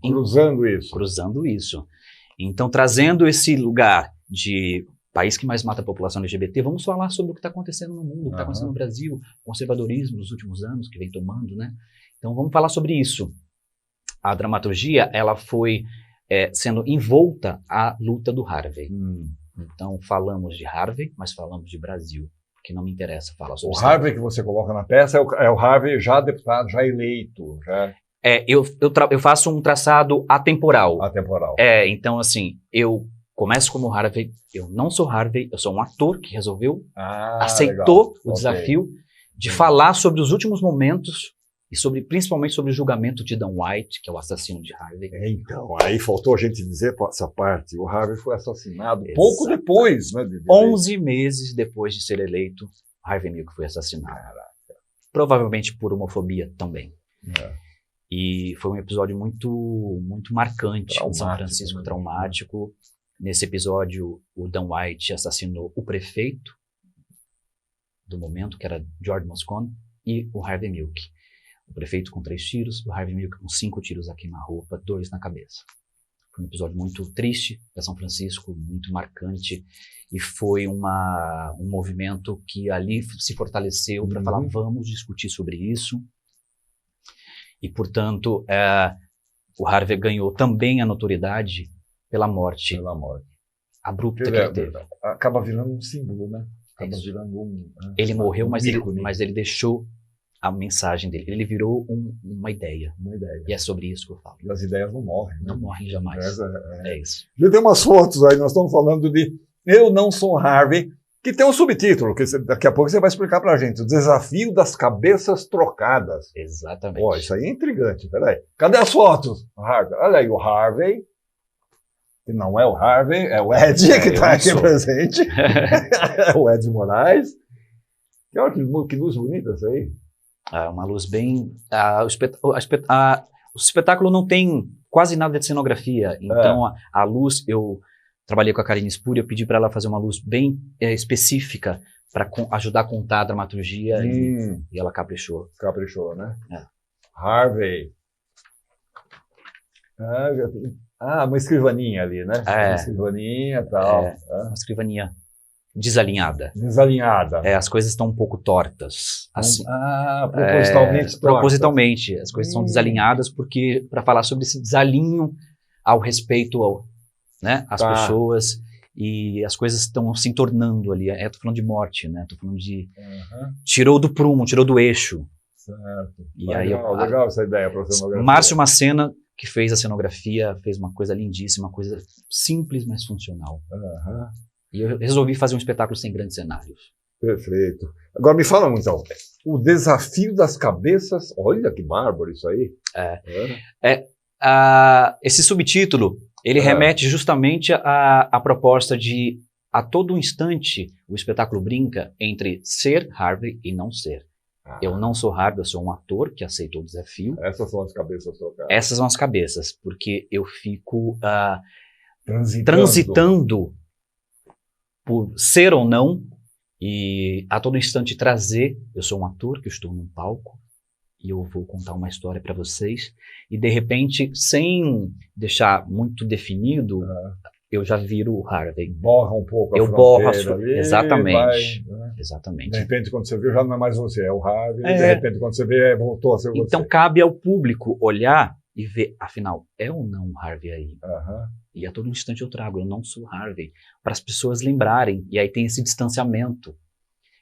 Cruzando isso. Então, trazendo esse lugar de país que mais mata a população LGBT, vamos falar sobre o que está acontecendo no mundo, o que está acontecendo no Brasil, conservadorismo nos últimos anos que vem tomando, né? Então, vamos falar sobre isso. A dramaturgia, ela foi sendo envolta à luta do Harvey. Então, falamos de Harvey, mas falamos de Brasil, porque não me interessa falar sobre isso. O Harvey que você coloca na peça é o Harvey já deputado, já eleito. Eu faço um traçado atemporal. Atemporal. Então, assim, eu começo como Harvey, eu não sou Harvey, eu sou um ator que resolveu, aceitou o desafio de falar sobre os últimos momentos e principalmente sobre o julgamento de Dan White, que é o assassino de Harvey. Então, aí faltou a gente dizer essa parte. O Harvey foi assassinado pouco depois, né? 11 meses depois de ser eleito, Harvey Milk foi assassinado. Provavelmente por homofobia também. E foi um episódio muito, muito marcante em São Francisco, traumático. Nesse episódio, o Dan White assassinou o prefeito do momento, que era George Moscone, e o Harvey Milk. O prefeito com 3 tiros, o Harvey Milk com 5 tiros a queima-roupa, 2 na cabeça. Foi um episódio muito triste para São Francisco, muito marcante, e foi um movimento que ali se fortaleceu para falar, vamos discutir sobre isso. E, portanto, o Harvey ganhou também a notoriedade pela morte. Abrupta que ele teve. Acaba virando um símbolo, né? Acaba virando ele morreu, mas ele deixou a mensagem dele. Ele virou uma ideia. E é sobre isso que eu falo. E as ideias não morrem. Não morrem jamais. É isso. Já tem umas fotos aí, nós estamos falando de Eu Não Sou Harvey, que tem um subtítulo, que daqui a pouco você vai explicar pra gente. O Desafio das Cabeças Trocadas. Exatamente. Isso aí é intrigante. Peraí. Cadê as fotos? Harvey. Olha aí o Harvey. Que não é o Harvey, é o Ed que está aqui presente. O Ed Moraes. Olha que luz bonita essa aí. Uma luz bem... o espetáculo não tem quase nada de cenografia, então a luz, eu trabalhei com a Karine Spuri, eu pedi para ela fazer uma luz bem específica para ajudar a contar a dramaturgia e ela caprichou. Caprichou, né? Harvey. Uma escrivaninha ali, né? Uma escrivaninha e tal. Uma escrivaninha desalinhada. As coisas estão um pouco tortas. Assim. Propositalmente tortas. Propositalmente. As coisas estão desalinhadas porque, para falar sobre esse desalinho ao respeito às pessoas, e as coisas estão se entornando ali. Tô falando de morte, né? Tô falando de... Tirou do prumo, tirou do eixo. Certo. E legal essa ideia para a cenografia. Márcio Macena, que fez a cenografia, fez uma coisa lindíssima, uma coisa simples, mas funcional. E eu resolvi fazer um espetáculo sem grandes cenários. Perfeito. Agora me fala, então, o Desafio das Cabeças, olha que bárbaro isso aí. Esse subtítulo, ele remete justamente à proposta de, a todo instante, o espetáculo brinca entre ser Harvey e não ser. Eu não sou Harvey, eu sou um ator que aceitou o desafio. Essas são as cabeças trocadas. Essas são as cabeças, porque eu fico transitando por ser ou não, e a todo instante trazer. Eu sou um ator que estou num palco e eu vou contar uma história para vocês, e de repente, sem deixar muito definido, eu já viro o Harvey. Borra um pouco a fronteira ali, exatamente. Exatamente. De repente, quando você viu, já não é mais você, é o Harvey. De repente, quando você vê, voltou a ser você. Então, cabe ao público olhar e ver, afinal, é ou não o Harvey aí? E a todo instante eu trago, eu não sou Harvey, para as pessoas lembrarem. E aí tem esse distanciamento,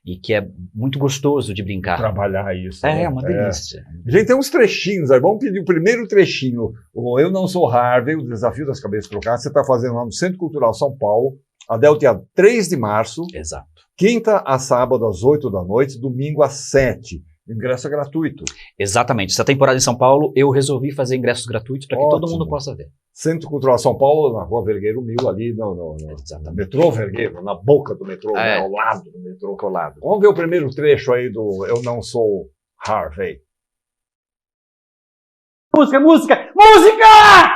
e que é muito gostoso de brincar. Trabalhar isso. É uma delícia. Gente, tem uns trechinhos aí. Vamos pedir o primeiro trechinho. O Eu Não Sou Harvey, o Desafio das Cabeças Trocadas. Você está fazendo lá no Centro Cultural São Paulo, até o dia 3 de março. Exato. Quinta a sábado, às 8 da noite, domingo às 7. Ingresso é gratuito. Exatamente. Essa temporada em São Paulo, eu resolvi fazer ingressos gratuitos para que todo mundo possa ver. Centro Cultural São Paulo, na Rua Vergueiro 1000, ali no metrô Vergueiro, na boca do metrô, né, ao lado do metrô. Colado. Vamos ver o primeiro trecho aí do Eu Não Sou Harvey. Música, música, música!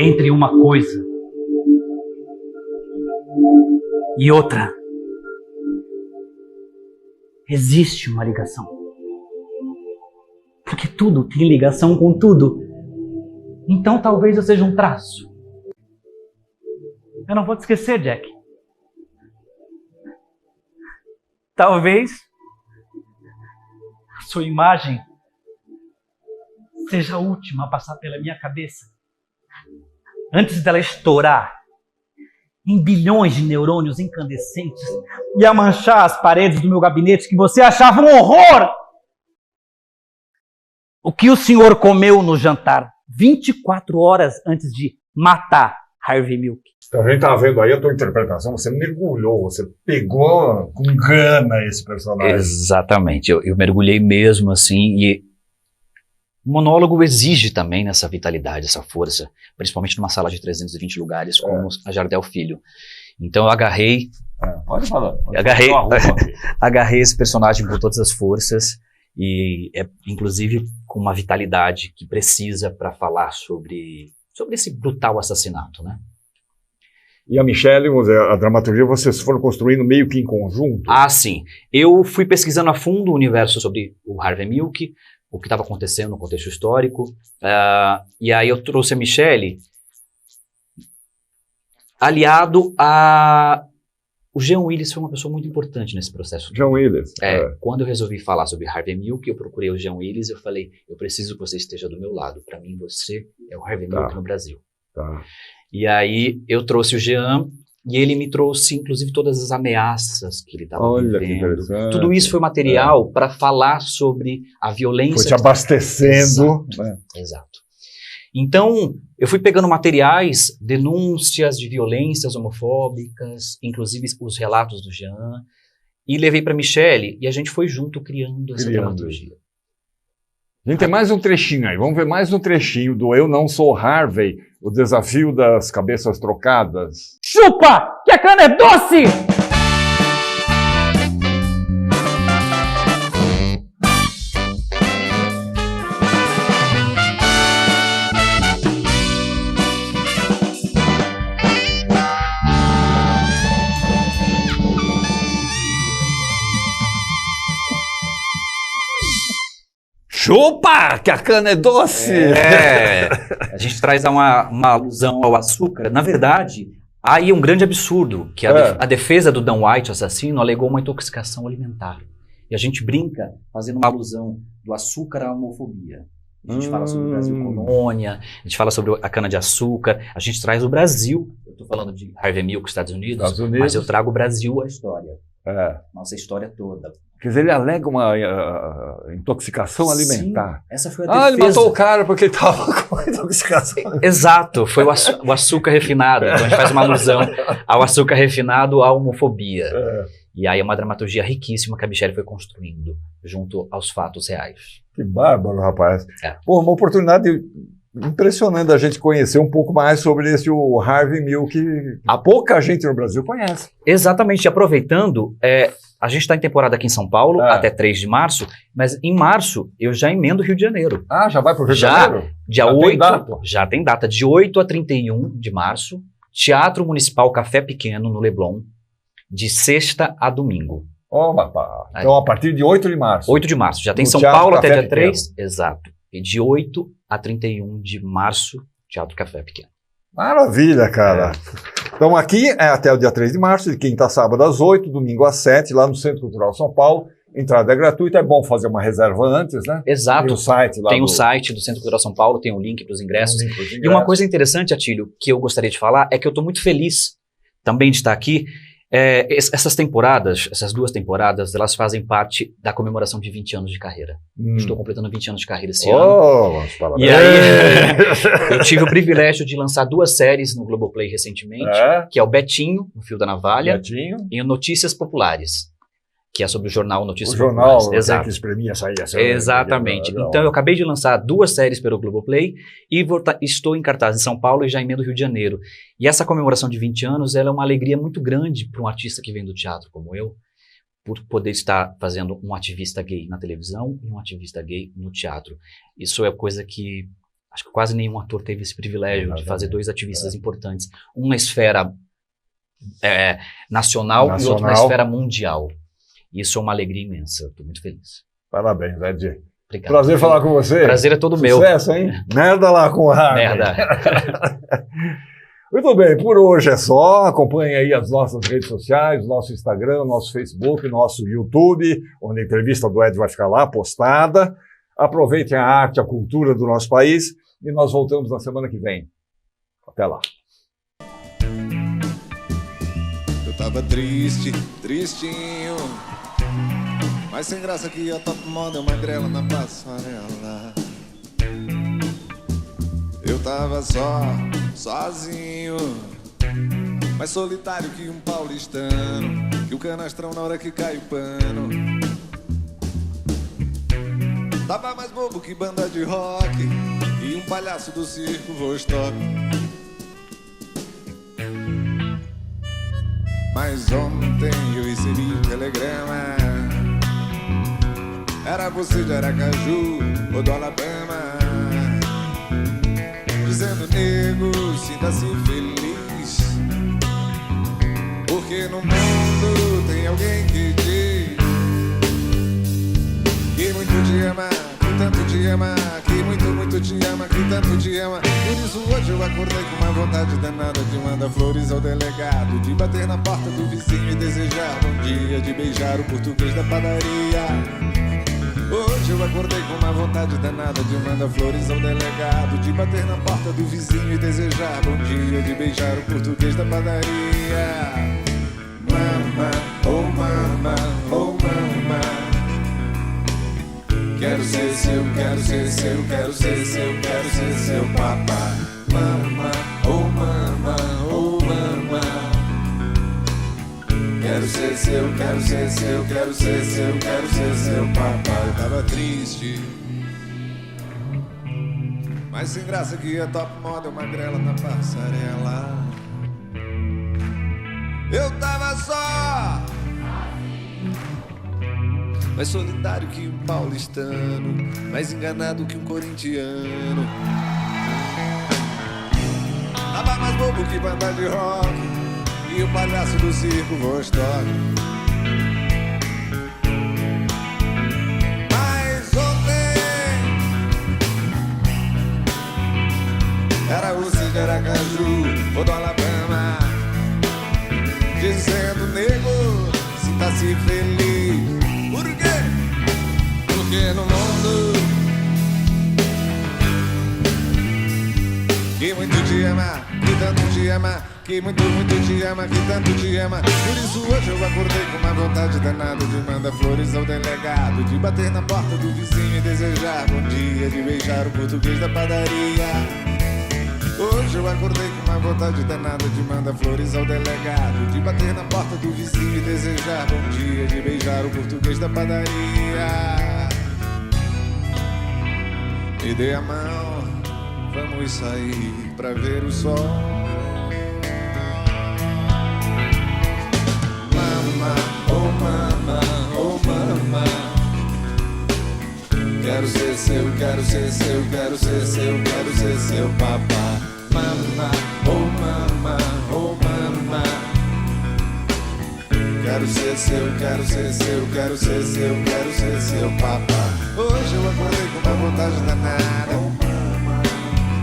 Entre uma coisa e outra, existe uma ligação. Porque tudo tem ligação com tudo. Então talvez eu seja um traço. Eu não vou te esquecer, Jack. Talvez a sua imagem seja a última a passar pela minha cabeça, antes dela estourar em bilhões de neurônios incandescentes e a manchar as paredes do meu gabinete que você achava um horror. O que o senhor comeu no jantar 24 horas antes de matar Harvey Milk? Então, a gente está vendo aí a tua interpretação, você mergulhou, você pegou com gana esse personagem. Exatamente, eu mergulhei mesmo assim, e O monólogo exige também essa vitalidade, essa força, principalmente numa sala de 320 lugares, como a Jardel Filho. Então eu agarrei... Pode falar. Agarrei esse personagem com todas as forças, e inclusive com uma vitalidade que precisa para falar sobre esse brutal assassinato, né? E a Michelle, a dramaturgia, vocês foram construindo meio que em conjunto? Ah, sim. Eu fui pesquisando a fundo o universo sobre o Harvey Milk, o que estava acontecendo no contexto histórico, e aí eu trouxe a Michelle aliado a... O Jean Willis foi uma pessoa muito importante nesse processo. Jean Willis. Quando eu resolvi falar sobre Harvey Milk, eu procurei o Jean Willis, eu falei, eu preciso que você esteja do meu lado. Para mim, você é o Harvey Milk no Brasil. Tá. E aí eu trouxe o Jean, e ele me trouxe, inclusive, todas as ameaças que ele estava vivendo. Tudo isso foi material para falar sobre a violência. Foi te abastecendo. Exato. Então, eu fui pegando materiais, denúncias de violências homofóbicas, inclusive os relatos do Jean, e levei para Michelle, e a gente foi junto criando essa dramaturgia. A gente tem mais um trechinho aí, vamos ver mais um trechinho do Eu Não Sou Harvey, o desafio das cabeças trocadas. Chupa, que a cana é doce! Chupa, que a cana é doce! A gente traz uma alusão ao açúcar. Na verdade, há aí um grande absurdo, que a defesa do Dan White, assassino, alegou uma intoxicação alimentar. E a gente brinca fazendo uma alusão do açúcar à homofobia. A gente fala sobre o Brasil colônia, a gente fala sobre a cana-de-açúcar, a gente traz o Brasil. Eu estou falando de Harvey Milk, Estados Unidos, mas eu trago o Brasil à história. Nossa história toda. Quer dizer, ele alega uma intoxicação alimentar. Sim, essa foi a defesa. Ele matou o cara porque ele estava com intoxicação alimentar. Exato, foi o açúcar refinado. Então a gente faz uma alusão ao açúcar refinado, à homofobia. E aí é uma dramaturgia riquíssima que a Michelle foi construindo, junto aos fatos reais. Que bárbaro, rapaz. Pô, uma oportunidade impressionante da gente conhecer um pouco mais sobre o Harvey Milk, que pouca gente no Brasil conhece. Exatamente, aproveitando, a gente está em temporada aqui em São Paulo, até 3 de março, mas em março eu já emendo o Rio de Janeiro. Já vai para o Rio de Janeiro? Dia 8, já tem data, de 8 a 31 de março, Teatro Municipal Café Pequeno, no Leblon, de sexta a domingo. Então a partir de 8 de março. 8 de março, já tem São Paulo até dia 3, exato. E de 8 a 31 de março, Teatro Café Pequeno. Maravilha, cara. Então aqui é até o dia 3 de março, de quinta a sábado às 8, domingo às 7, lá no Centro Cultural São Paulo. Entrada é gratuita, é bom fazer uma reserva antes, né? Exato. Tem o site lá. Tem o site do Centro Cultural São Paulo, tem um link para os ingressos. E uma coisa interessante, Atílio, que eu gostaria de falar, é que eu estou muito feliz também de estar aqui. Essas temporadas, essas 2 temporadas, elas fazem parte da comemoração de 20 anos de carreira. Estou completando 20 anos de carreira esse ano. E aí, eu tive o privilégio de lançar 2 séries no Globoplay recentemente, que é o Betinho, no Fio da Navalha, e o Notícias Populares, que é sobre o jornal Notícias Populares. Exato. Que espremia, saía. Exatamente. Então, eu acabei de lançar 2 séries pelo Globoplay e estou em cartaz em São Paulo e já emendo Rio de Janeiro. E essa comemoração de 20 anos, ela é uma alegria muito grande para um artista que vem do teatro como eu, por poder estar fazendo um ativista gay na televisão e um ativista gay no teatro. Isso é coisa que acho que quase nenhum ator teve esse privilégio de fazer 2 ativistas importantes. Um na esfera nacional e outro na esfera mundial. Isso é uma alegria imensa, estou muito feliz. Parabéns, Ed. Obrigado. Prazer falar com você. Prazer é todo meu. Sucesso, hein? Merda lá com o Harvey. Merda. Muito bem, por hoje é só. Acompanhe aí as nossas redes sociais, nosso Instagram, nosso Facebook, nosso YouTube, onde a entrevista do Ed vai ficar lá postada. Aproveitem a arte, a cultura do nosso país e nós voltamos na semana que vem. Até lá. Eu tava triste, tristinho, mas sem graça que eu top moda magrela na passarela. Eu tava sozinho, mais solitário que um paulistano, que o canastrão na hora que cai o pano. Tava mais mais bobo que banda de rock e um palhaço do circo Vostok. Mas ontem eu recebi um telegrama. Era você de Aracaju ou do Alabama, dizendo: nego, sinta-se feliz, porque no mundo tem alguém que diz que muito te ama, que tanto te ama, que muito te ama, que tanto te ama. Por isso hoje eu acordei com uma vontade danada de mandar flores ao delegado, de bater na porta do vizinho e desejar bom dia, de beijar o português da padaria. Hoje eu acordei com uma vontade danada de mandar flores ao delegado, de bater na porta do vizinho e desejar bom dia, de beijar o português da padaria. Mama, oh mama, oh mama, quero ser seu, quero ser seu, quero ser seu, quero ser seu papá. Mama, oh mama, oh mama, quero ser seu, quero ser seu, quero ser seu, quero ser seu papai. Eu tava triste, mas sem graça que a top model magrela na passarela. Eu tava só, mais solitário que um paulistano, mais enganado que um corintiano. Tava mais bobo que banda de rock e o palhaço do circo Vostok. Mas ontem era você de Aracaju ou do Alabama, dizendo: nego, sinta-se feliz. Por quê? Porque no mundo que muito te ama, que tanto te ama, que muito te ama, que tanto te ama. Por isso hoje eu acordei com uma vontade danada de mandar flores ao delegado, de bater na porta do vizinho e desejar bom dia, de beijar o português da padaria. Hoje eu acordei com uma vontade danada de mandar flores ao delegado, de bater na porta do vizinho e desejar bom dia, de beijar o português da padaria. Me dê a mão, vamos sair pra ver o sol. Mama, oh mama, oh mama, quero ser seu, quero ser seu, quero ser seu, quero ser seu papá. Mama, oh mama, oh mama, quero ser seu, quero ser seu, quero ser seu, quero ser seu papá. Hoje eu acordei com uma vontade danada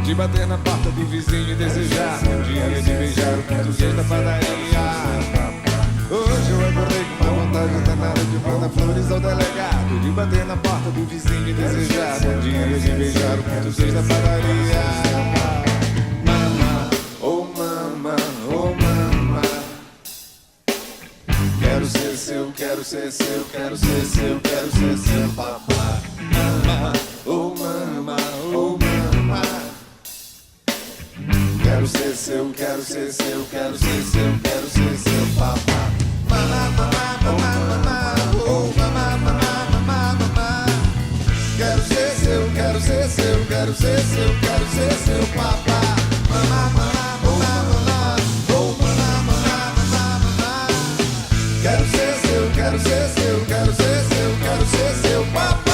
de bater na porta do vizinho e desejar um dia, de beijar o português da padaria. Hoje eu acordei com uma vontade danada de mandar flores ao delegado, de bater na porta do vizinho e desejar bom dia, de beijar o português da padaria. Mama, oh mama, oh mama, quero ser seu, quero ser seu, quero ser seu, quero ser seu papá. Mama, oh mama, oh mama, quero ser seu, quero ser seu, quero ser seu, quero ser seu papá. Mama, mama, mama, mama, oh mama, mama, mama, mama, quero ser seu, quero ser seu, quero ser seu, quero ser seu papá. Mama, mama, mama, mama, oh mama, mama, mama, mama, quero ser seu, quero ser seu, quero ser seu, quero ser seu papá.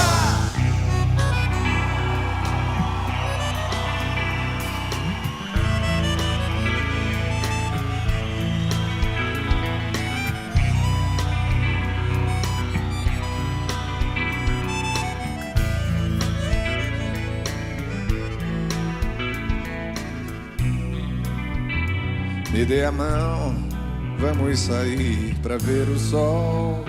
Me dê a mão, vamos sair pra ver o sol.